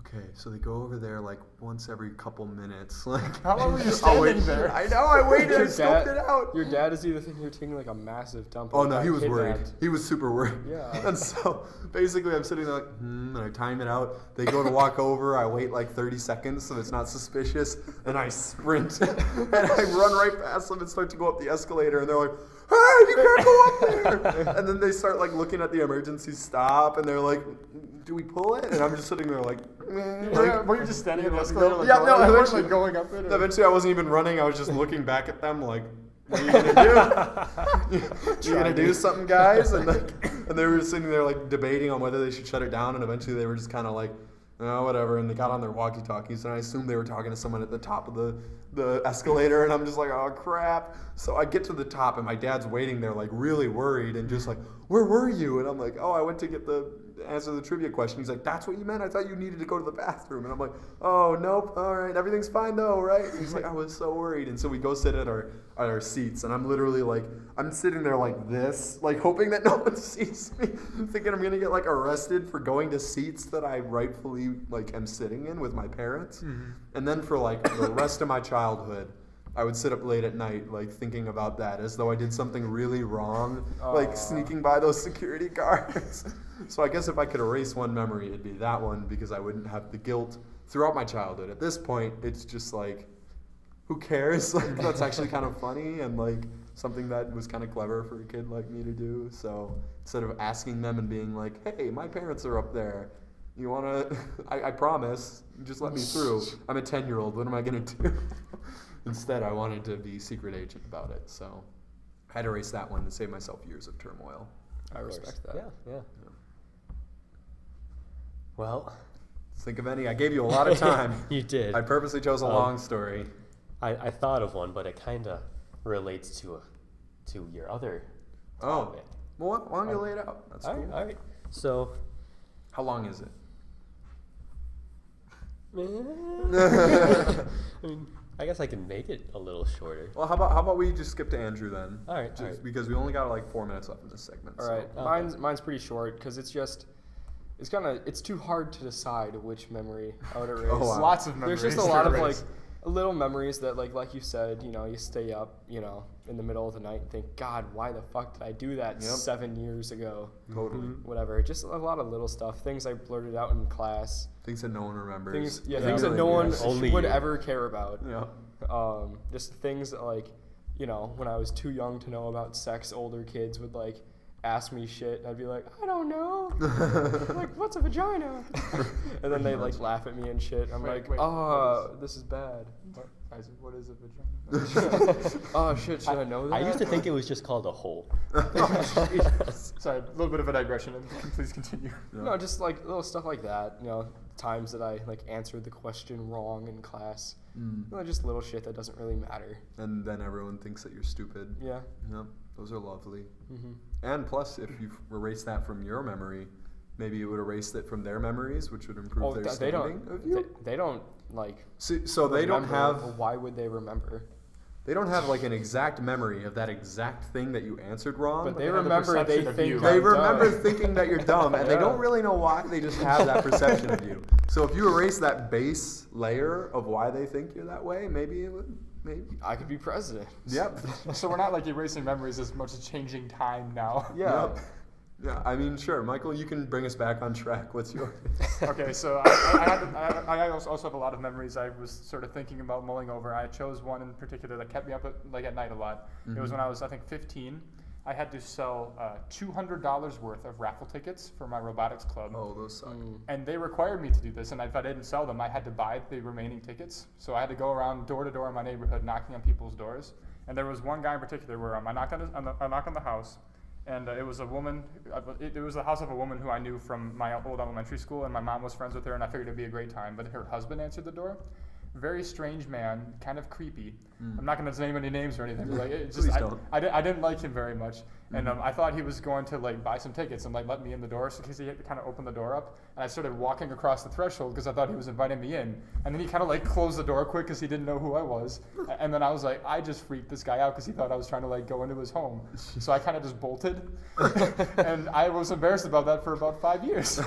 okay, so they go over there like once every couple minutes. Like How long were you I'll standing wait- there? I know, I waited, I Your scoped dad- it out. Your dad is either thinking you're taking like a massive dump. Oh or no, got he was worried. kidnapped. He was super worried. Yeah. And so basically I'm sitting there like, and I time it out. They go to walk over, I wait like 30 seconds so it's not suspicious, and I sprint. And I run right past them and start to go up the escalator, and they're like, hey, you can't go up there. And then they start like looking at the emergency stop, and they're like, do we pull it? And I'm just sitting there like, Were you just standing in the escalator? Like, Yeah, going, no, you weren't, eventually- like going up it? Or? Eventually, I wasn't even running. I was just looking back at them like, what are you gonna do? You gonna do something, guys? And they were sitting there like debating on whether they should shut it down. And eventually, they were just kind of like, oh, whatever. And they got on their walkie-talkies, and I assumed they were talking to someone at the top of the escalator. And I'm just like, oh crap. So I get to the top, and my dad's waiting there like really worried and just like, where were you? And I'm like, oh, I went to get the answer the trivia question. He's like, that's what you meant? I thought you needed to go to the bathroom. And I'm like, oh, nope, all right, everything's fine though, right? And he's like, I was so worried. And so we go sit at our or seats, and I'm literally like, I'm sitting there like this, like hoping that no one sees me, thinking I'm gonna get like arrested for going to seats that I rightfully like am sitting in with my parents. And then for like the rest of my childhood, I would sit up late at night, like thinking about that as though I did something really wrong, like sneaking by those security guards. So I guess if I could erase one memory, it'd be that one, because I wouldn't have the guilt throughout my childhood. At this point, it's just like, who cares? Like, that's actually kind of funny and like something that was kind of clever for a kid like me to do. So instead of asking them and being like, hey, my parents are up there, you wanna, I promise, just let me through. I'm a 10-year-old, what am I gonna do? Instead, I wanted to be secret agent about it. So I had to erase that one to save myself years of turmoil. I respect that. Yeah. Well, Think of any. I gave you a lot of time. you did. I purposely chose a long story. I thought of one, but it kind of relates to your other Oh, topic. well, why don't you lay it out? That's All cool. right, all right. So, How long is it? I mean, I guess I can make it a little shorter. Well, how about we just skip to Andrew then? All right, Just all right. because we only got like 4 minutes left in this segment. All so. right, Okay. mine's pretty short because it's too hard to decide which memory I would erase. Oh, wow. Lots of memories. There's just a to lot of erase. like little memories that like you said, you stay up, in the middle of the night and think, God, why the fuck did I do that Yep. 7 years ago? Totally. Whatever. Just a lot of little stuff, things I blurted out in class, Things that no one remembers. things Yeah, that really no one is. Only would you. ever care about. Yeah. Just things that like, when I was too young to know about sex, older kids would like ask me shit, and I'd be like, I don't know. Like, what's a vagina? And then they like laugh at me and shit. I'm Wait, like, what this is bad. Isaac, what is a vagina? Oh shit, should I know that? I used to think it was just called a hole. Sorry, a little bit of a digression. Please continue. No, just like little stuff like that. Times that I like answered the question wrong in class. Just little shit that doesn't really matter. And then everyone thinks that you're stupid. Yeah. Yep. Those are lovely. Mm-hmm. And plus, if you erase that from your memory, maybe you would erase it from their memories, which would improve their they standing don't. of you. They don't like. So they don't remember. have. Well, why would they remember? They don't have like an exact memory of that exact thing that you answered wrong. But they they have the remember. They perception of think. you. I'm They dumb. remember thinking that you're dumb, and they Yeah. don't really know why. They just have that perception of you. So if you erase that base layer of why they think you're that way, maybe it would. Maybe. I could be president. Yep. So we're not like erasing memories as much as changing time now. Yeah. Yep. Yeah. I mean, sure, Michael, you can bring us back on track. What's yours? Okay, so I also have a lot of memories I was sort of thinking about mulling over. I chose one in particular that kept me up at night a lot. It was when I was, I think, 15. I had to sell $200 worth of raffle tickets for my robotics club. Oh, those suck. And they required me to do this, and if I didn't sell them, I had to buy the remaining tickets. So I had to go around door to door in my neighborhood knocking on people's doors. And there was one guy in particular where I knocked on the house, and it was a woman. It was the house of a woman who I knew from my old elementary school, and my mom was friends with her, and I figured it'd be a great time. But her husband answered the door. Very strange man, kind of creepy. I'm not going to name any names or anything. But like, it's just, Please don't. I didn't like him very much, and I thought he was going to like buy some tickets and like let me in the door, so because he had to kind of open the door up, and I started walking across the threshold because I thought he was inviting me in, and then he kind of like closed the door quick because he didn't know who I was, and then I was like, I just freaked this guy out because he thought I was trying to like go into his home, so I kind of just bolted, and I was embarrassed about that for about 5 years.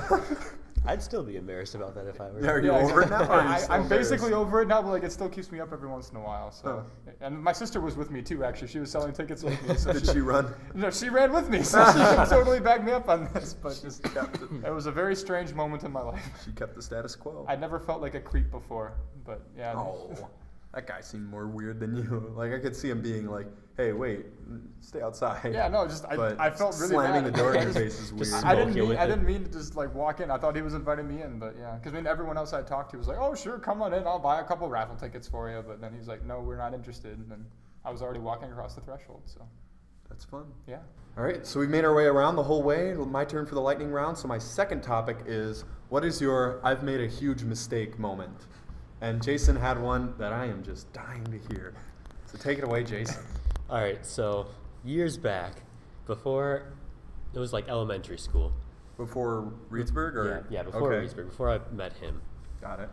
I'd still be embarrassed about that if I were. Yeah, are you over it now? Or are you still I'm basically embarrassed? over it now, but like it still keeps me up every once in a while. So, and my sister was with me too. Actually, she was selling tickets with me. So Did she run? No, she ran with me, so she can totally back me up on this. But just, it was a very strange moment in my life. She kept the status quo. I never felt like a creep before, but yeah. Oh, that guy seemed more weird than you. Like I could see him being like, "Hey, wait, stay outside." Yeah, no, just But I felt really slamming bad. the door in I your just- face is weird. just I smoke you with it. didn't mean to just like walk in. I thought he was inviting me in, but yeah, because everyone else I talked to was like, "Oh, sure, come on in. I'll buy a couple raffle tickets for you." But then he was like, "No, we're not interested." And then I was already walking across the threshold. So That's fun. yeah. All right, so we made our way around the whole way. My turn for the lightning round. So my second topic is, what is your "I've made a huge mistake" moment? And Jason had one that I am just dying to hear. So take it away, Jason. All right, so years back, before it was like elementary school. Before Reedsburg, or Yeah, before okay. Reedsburg, before I met him. Got it.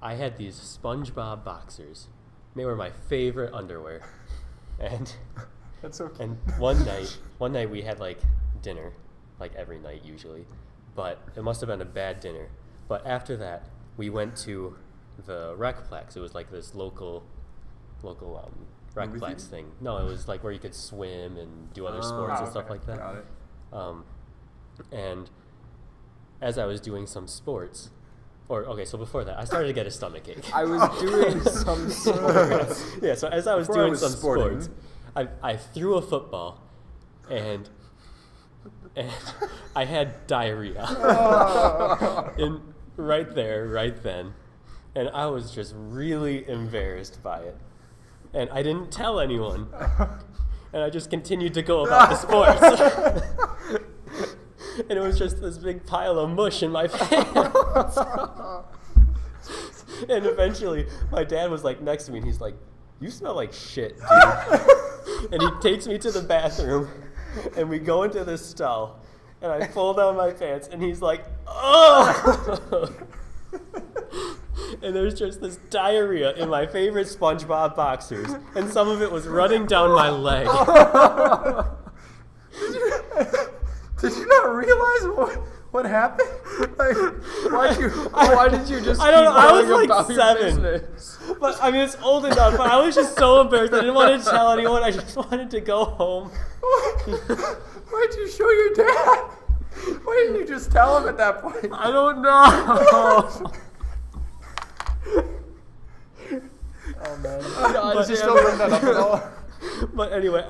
I had these SpongeBob boxers, They were my favorite underwear. And That's so cute. and one night we had like dinner, like every night usually, but it must have been a bad dinner. But after that, we went to the Recplex. It was like this local Movie Recplex theater? thing. No, it was like where you could swim and do other sports Oh, and stuff okay. like that. Got it. And as I was doing some sports, so before that, I started to get a stomach ache. I was doing some sports. Yeah, so as I was Before I doing was some sporting. sports, I threw a football, and I had diarrhea. Right there, right then. And I was just really embarrassed by it. And I didn't tell anyone. And I just continued to go about the sports. And it was just this big pile of mush in my pants. And eventually, my dad was like next to me, and he's like, "You smell like shit, dude." And he takes me to the bathroom, and we go into this stall, and I pull down my pants, and he's like, "Oh!" And there's just this diarrhea in my favorite SpongeBob boxers, and some of it was running down my leg. Did you not realize what happened? Like, Why did you just I don't keep know, I was going like about your 7. business? But I mean, it's old enough, but I was just so embarrassed. I didn't want to tell anyone. I just wanted to go home. why'd you show your dad? Why didn't you just tell him at that point? I don't know. Oh man. But, Did you still bring that up at all? but anyway,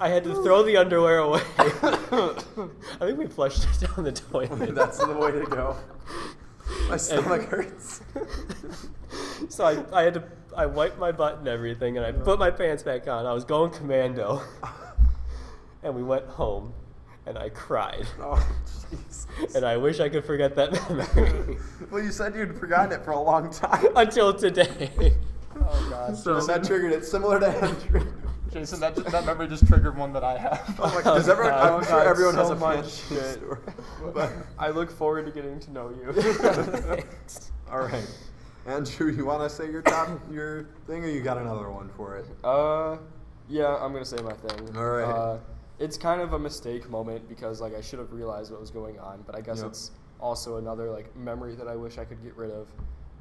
I had to throw the underwear away. I think we flushed it down the toilet. That's the way to go. My stomach hurts. So I wiped my butt and everything, and I put my pants back on. I was going commando, and we went home, and I cried, Oh, jeez. and I wish I could forget that memory Well, you said you'd forgotten it for a long time. until today. Oh god. So that triggered it, similar to Andrew. Jason, that memory just triggered one that I have. Oh my God. Does everyone, Oh I'm God, sure everyone so has a much fantasy shit. story. But, I look forward to getting to know you. all right. Andrew, you want to say your thing, or you got another one for it? Yeah, I'm gonna say my thing. All right. It's kind of a mistake moment because like I should have realized what was going on, but I guess Yep. it's also another like memory that I wish I could get rid of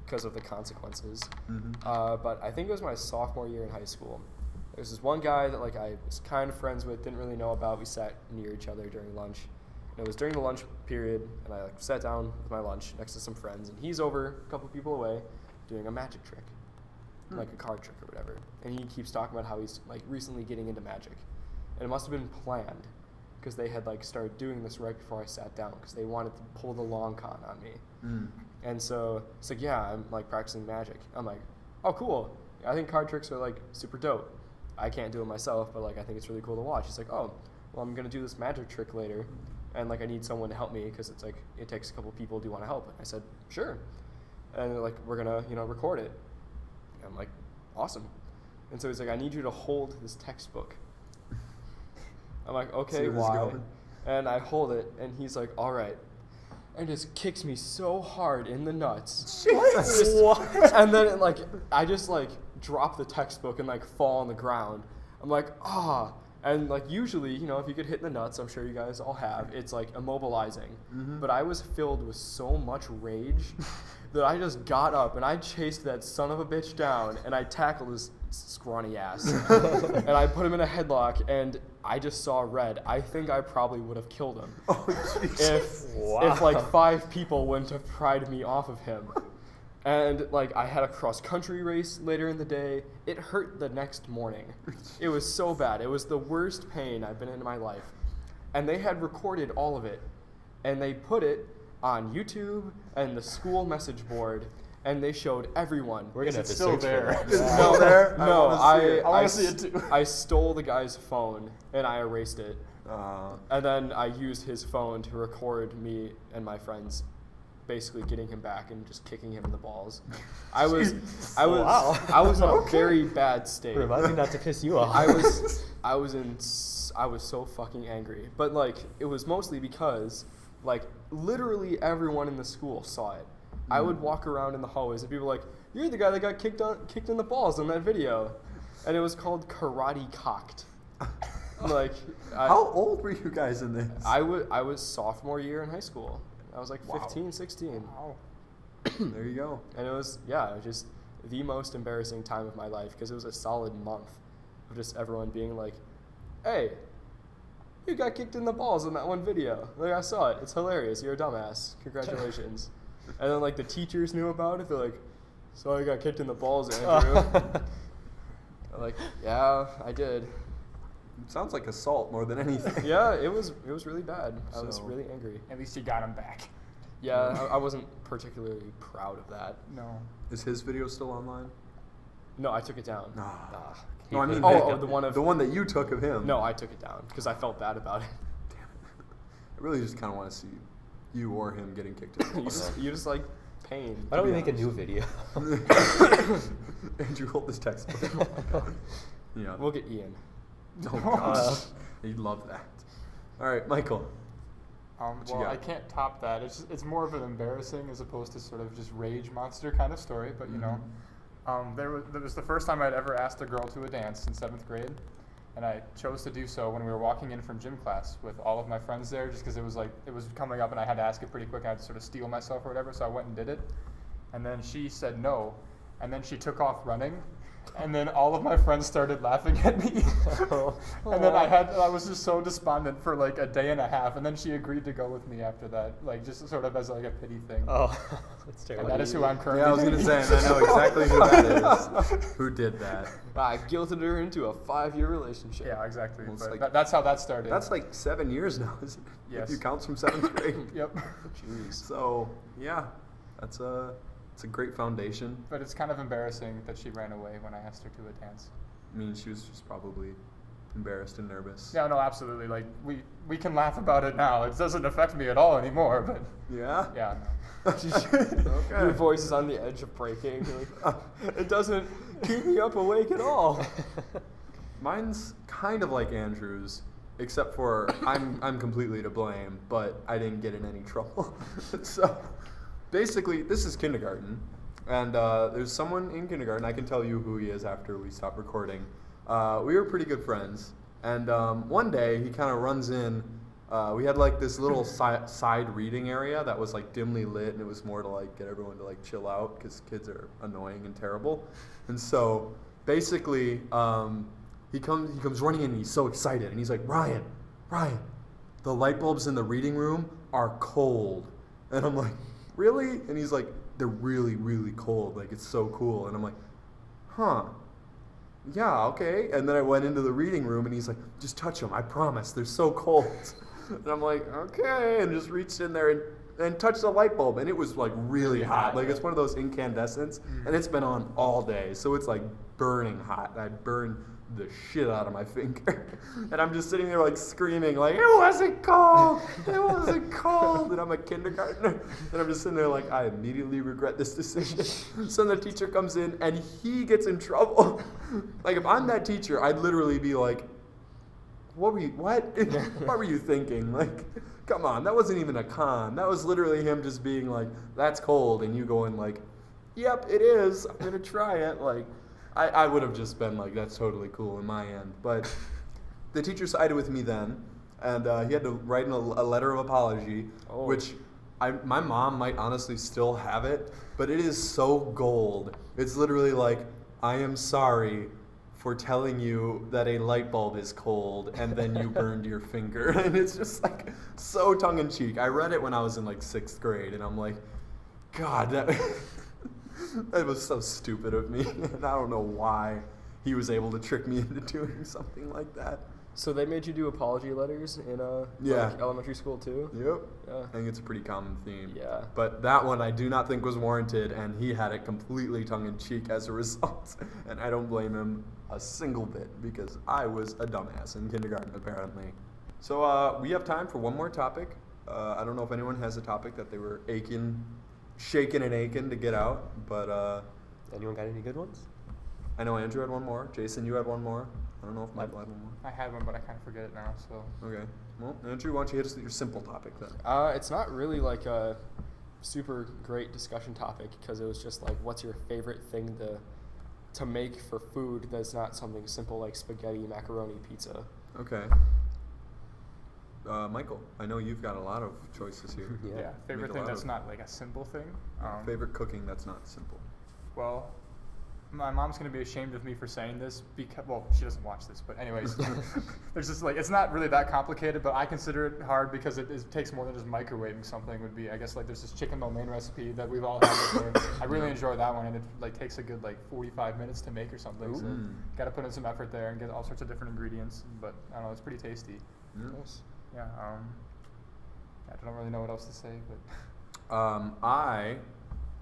because of the consequences. Mm-hmm. But I think it was my sophomore year in high school. There's this one guy that like I was kind of friends with, didn't really know about. We sat near each other during lunch. And it was during the lunch period, and I like sat down with my lunch next to some friends, and he's over a couple people away doing a magic trick, like a card trick or whatever. And he keeps talking about how he's like recently getting into magic, and it must have been planned because they had like started doing this right before I sat down because they wanted to pull the long con on me. Mm. And so it's like, yeah, I'm like practicing magic. I'm like, oh, cool. I think card tricks are like super dope. I can't do it myself, but like I think it's really cool to watch. He's like, oh, well, I'm gonna do this magic trick later, and like I need someone to help me because it's like it takes a couple people. Do you want to help? I said, sure. And they're like, we're gonna record it. And I'm like, awesome. And so he's like, I need you to hold this textbook. I'm like, See okay, where this is why? going? And I hold it, and he's like, all right. And just kicks me so hard in the nuts. What? And then it, like I just like drop the textbook and like fall on the ground. I'm like, ah. And like usually, if you get hit in the nuts, I'm sure you guys all have, it's like immobilizing. Mm-hmm. But I was filled with so much rage that I just got up and I chased that son of a bitch down and I tackled his scrawny ass. And I put him in a headlock and I just saw red. I think I probably would have killed him Oh, jeez. if like 5 people wouldn't have pried me off of him. And like I had a cross country race later in the day. It hurt the next morning. It was so bad. It was the worst pain I've been in my life. And they had recorded all of it. And they put it on YouTube and the school message board. And they showed everyone. We're gonna Is have it to still search there? for that. Is it still there? No, wanna see it. I wanna see it too. I stole the guy's phone and I erased it. Uh, And then I used his phone to record me and my friends basically getting him back and just kicking him in the balls. I was in a very bad state. Remind me not to piss you off. I was so fucking angry. But like it was mostly because like literally everyone in the school saw it. I would walk around in the hallways and people were like, you're the guy that got kicked in the balls in that video. And it was called Karate Cocked. Like, How old were you guys in this? I was sophomore year in high school. I was like Wow. 15, 16. Wow. There you go. And it was, yeah, just the most embarrassing time of my life because it was a solid month of just everyone being like, hey, you got kicked in the balls in that one video. Like, I saw it. It's hilarious. You're a dumbass. Congratulations. And then, like, the teachers knew about it. They're like, so I got kicked in the balls, Andrew. I'm like, yeah, I did. It sounds like assault more than anything. Yeah, it was really bad. I was So- really angry. At least you got him back. Yeah, I wasn't particularly proud of that. No. Is his video still online? No, I took it down. Ah. He No, I mean Oh, the one of the one that you took of him. No, I took it down because I felt bad about it. I really just kind of want to see you or him getting kicked in the You just like pain. Why don't we be make a honest. new video? Andrew, hold this textbook. Yeah. We'll get Ian. Oh gosh. He'd love that. All right, Michael. What you Well, got? I can't top that. It's more of an embarrassing as opposed to sort of just rage monster kind of story. But you know, there was the first time I'd ever asked a girl to a dance in 7th grade, and I chose to do so when we were walking in from gym class with all of my friends there, just because it was coming up and I had to ask it pretty quick. And I had to sort of steel myself or whatever, so I went and did it, and then she said no, and then she took off running. And then all of my friends started laughing at me. And then I was just so despondent for like a day and a half. And then she agreed to go with me after that, like just sort of as like a pity thing. Oh, that's And terrible. that is who I'm currently Yeah, I was gonna dating. say, and I know exactly who that is. Who did that? I guilted her into a 5-year relationship. Yeah, exactly. Well, it's But like- that's how that started. That's like 7 years now, isn't it? Yes. If you count from 7th grade. Yep. Jeez. So yeah, it's a great foundation. But it's kind of embarrassing that she ran away when I asked her to a dance. I mean, she was just probably embarrassed and nervous. Yeah, no, absolutely. Like we can laugh about it now. It doesn't affect me at all anymore. But Yeah. yeah, Your voice is on the edge of breaking. You're like, it doesn't keep me up awake at all. Mine's kind of like Andrew's, except for I'm completely to blame, but I didn't get in any trouble. So basically, this is kindergarten, and there's someone in kindergarten. I can tell you who he is after we stop recording. We were pretty good friends, and one day he kind of runs in. We had like this little side reading area that was like dimly lit, and it was more to like get everyone to like chill out because kids are annoying and terrible. And so basically, he comes running in and he's so excited, and he's like, Ryan, the light bulbs in the reading room are cold. And I'm like, really? And he's like, they're really, really cold. Like, it's so cool. And I'm like, huh. Yeah, okay. And then I went into the reading room and he's like, just touch them. I promise. They're so cold. And I'm like, okay. And just reached in there and touched the light bulb. And it was like really hot. Like, it's one of those incandescents. And it's been on all day. So it's like burning hot. I burned the shit out of my finger. And I'm just sitting there like screaming like, it wasn't cold. It wasn't cold. And I'm a kindergartner. And I'm just sitting there like, I immediately regret this decision. So then the teacher comes in and he gets in trouble. Like, if I'm that teacher, I'd literally be like, what were you thinking? Like, come on, that wasn't even a con. That was literally him just being like, that's cold. And you going like, yep, it is. I'm gonna try it. Like, I would have just been like, that's totally cool in my end. But the teacher sided with me then, and he had to write a letter of apology, Oh. which my mom might honestly still have it, but it is so gold. It's literally like, I am sorry for telling you that a light bulb is cold and then you burned your finger. And it's just like so tongue-in-cheek. I read it when I was in like 6th grade, and I'm like, God, that... That was so stupid of me, and I don't know why he was able to trick me into doing something like that. So they made you do apology letters in Yeah. like elementary school too? Yep. Yeah. I think it's a pretty common theme. Yeah. But that one I do not think was warranted, and he had it completely tongue-in-cheek as a result. And I don't blame him a single bit, because I was a dumbass in kindergarten, apparently. So we have time for one more topic. I don't know if anyone has a topic that they were shaking and aching to get out, but Anyone got any good ones? I know Andrew had one more. Jason, you had one more. I don't know if Michael had one more. I had one, but I kind of forget it now. So Okay. Well, Andrew, why don't you hit us with your simple topic then? It's not really like a super great discussion topic because it was just like, what's your favorite thing to make for food that's not something simple like spaghetti, macaroni, pizza? Okay. Michael, I know you've got a lot of choices here. Yeah, favorite a thing lot that's of- not like a simple thing. Favorite cooking that's not simple. Well, my mom's gonna be ashamed of me for saying this because, well, she doesn't watch this, but anyways, there's just like, it's not really that complicated, but I consider it hard because it takes more than just microwaving something. Would be, I guess, like there's this chicken lo mein recipe that we've all had before. I really enjoy that one, and it like takes a good like 45 minutes to make or something. So Ooh. got to put in some effort there and get all sorts of different ingredients. But I don't know, it's pretty tasty. Yes. Yeah. I don't really know what else to say, but I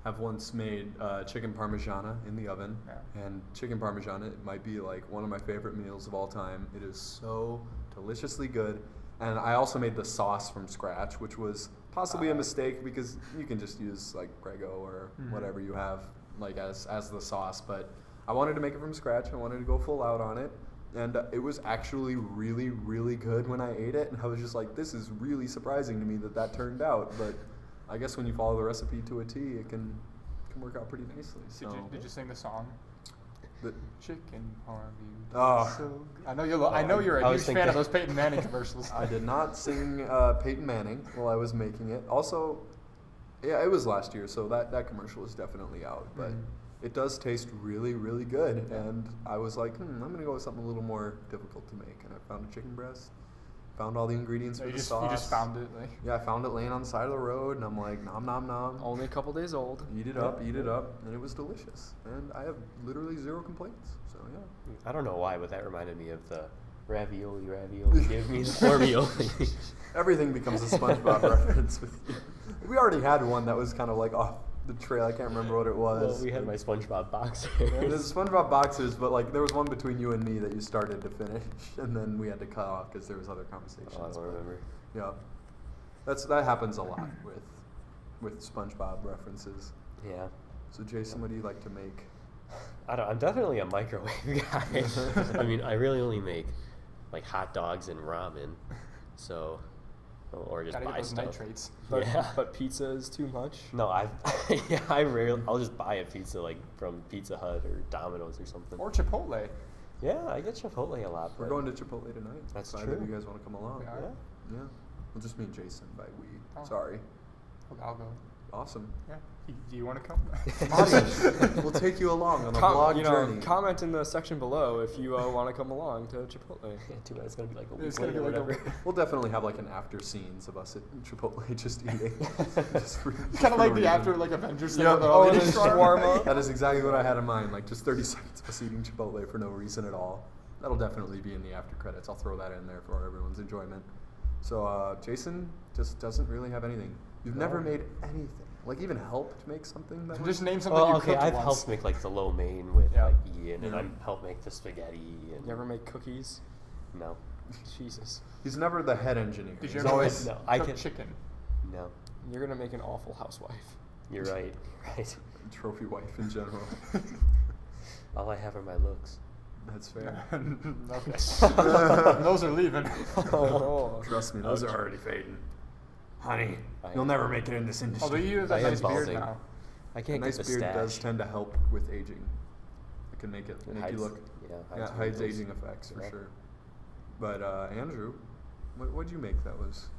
have once made chicken parmigiana in the oven, Yeah. and chicken parmigiana, it might be like one of my favorite meals of all time. It is so deliciously good, and I also made the sauce from scratch, which was possibly a mistake because you can just use like Prego or whatever you have like as the sauce, but I wanted to make it from scratch. I wanted to go full out on it. And it was actually really, really good when I ate it. And I was just like, this is really surprising to me that turned out. But I guess when you follow the recipe to a T, it can work out pretty nicely. So did you sing the song? the- Chicken parm, Oh. so good. I know you're I a was huge fan thinking- of those Peyton Manning commercials. I did not sing Peyton Manning while I was making it. Also, yeah, it was last year, so that commercial is definitely out. But Mhm. it does taste really, really good. And I was like, I'm going to go with something a little more difficult to make. And I found a chicken breast, found all the ingredients So for you the just sauce. you just found it. Like, Yeah, I found it laying on the side of the road, and I'm like, nom, nom, nom. Only a couple days old. Eat it up, and it was delicious. And I have literally zero complaints. So, yeah. I don't know why, but that reminded me of the ravioli. Give me the formioli. Everything becomes a SpongeBob reference with you. We already had one that was kind of like off the trail. I can't remember what it was. Well, we had my SpongeBob boxers. There's SpongeBob boxers, but like there was one between you and me that you started to finish, and then we had to cut off because there was other conversations. Oh, I don't but, remember. Yeah, that happens a lot with SpongeBob references. Yeah. So Jason, what do you like to make? I'm definitely a microwave guy. I mean, I really only make like hot dogs and ramen. So, or just gotta get buy those stuff. nitrates. But, Yeah. but pizza is too much. No, I'll just buy a pizza like from Pizza Hut or Domino's or something. Or Chipotle. Yeah, I get Chipotle a lot. We're but- going to Chipotle tonight. That's so either of true. you guys want to come along? We are? Yeah. Yeah. Well, just me and Jason by we. Oh. Sorry. I'll go. Awesome. Yeah. Do you want to come? Audience, we'll take you along on a vlog journey. Comment in the section below if you want to come along to Chipotle. Yeah, too bad it's gonna be like a week It's gonna later be or like a whatever. week. We'll definitely have like an after scenes of us at Chipotle just eating. Just for- just Kind of for like no the reason. after like Avengers thing. Yeah, with all oh, the the shawarma. shawarma. That is exactly what I had in mind. Like just 30 seconds of us eating Chipotle for no reason at all. That'll definitely be in the after credits. I'll throw that in there for everyone's enjoyment. So Jason just doesn't really have anything. You've never No. made anything. Like even helped make something that Just name something Well, you okay, cooked I've once. helped make like the lo mein with Yeah. like Ian, and Yeah. I've helped make the spaghetti. And You ever make cookies? No, Jesus. He's never the head engineer. Did you He's ever always No, I cook can- chicken? no. You're gonna make an awful housewife. You're right. Right. trophy wife in general. All I have are my looks. That's fair. Okay. Those are leaving. Oh. Trust me, those are already fading. Honey, I- you'll never make it in this industry. Although you have I that am nice beard balding. now. I A can't nice get the beard stash. does tend to help with aging. It can make you look. Yeah, Yeah, hides wrinkles. aging effects for Yeah. sure. But Andrew, what'd you make that was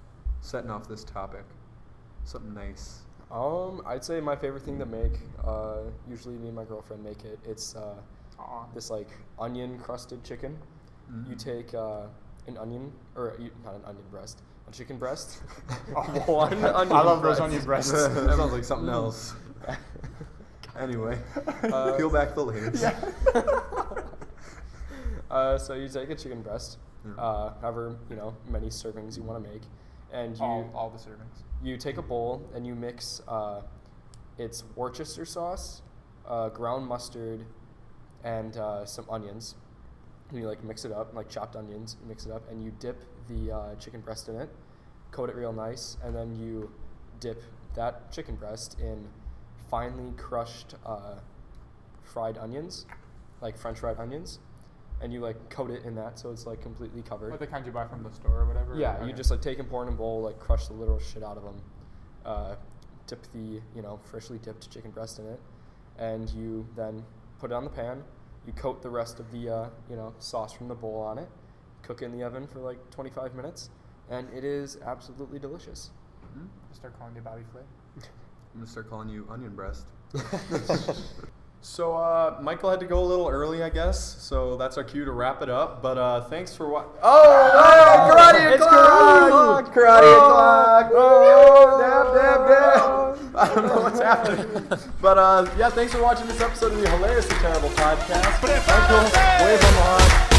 setting off this topic? Something nice. I'd say my favorite thing to make. Usually me and my girlfriend make it. It's Aw. this like onion crusted chicken. You Mm. take an onion, or not an onion breast, a chicken breast. Oh. One onion I love breast. those onion breasts. that sounds like something else. Anyway, peel back the layers. So you take a chicken breast, Yeah. however many servings you want to make, and you all the servings. you take a bowl and you mix it's Worcester sauce, ground mustard, and some onions. And you like mix it up, like chopped onions. You mix it up and you dip the chicken breast in it, coat it real nice, and then you dip that chicken breast in finely crushed fried onions, like French fried onions, and you like coat it in that so it's like completely covered. What the kind you buy from the store or whatever? Yeah, Okay. you just like take and pour in a bowl, like crush the little shit out of them, dip the freshly dipped chicken breast in it, and you then put it on the pan. You coat the rest of the sauce from the bowl on it, cook it in the oven for like 25 minutes, and it is absolutely delicious. Mhm. Just start calling you Bobby Flay. I'm gonna start calling you onion breast. So Michael had to go a little early, I guess. So that's our cue to wrap it up. But thanks for what? Karate o'clock! Karate o'clock! Dab, dab, dab! I don't know what's happening. But yeah, thanks for watching this episode of the Hilariously Terrible Podcast. Michael, wave on the horn.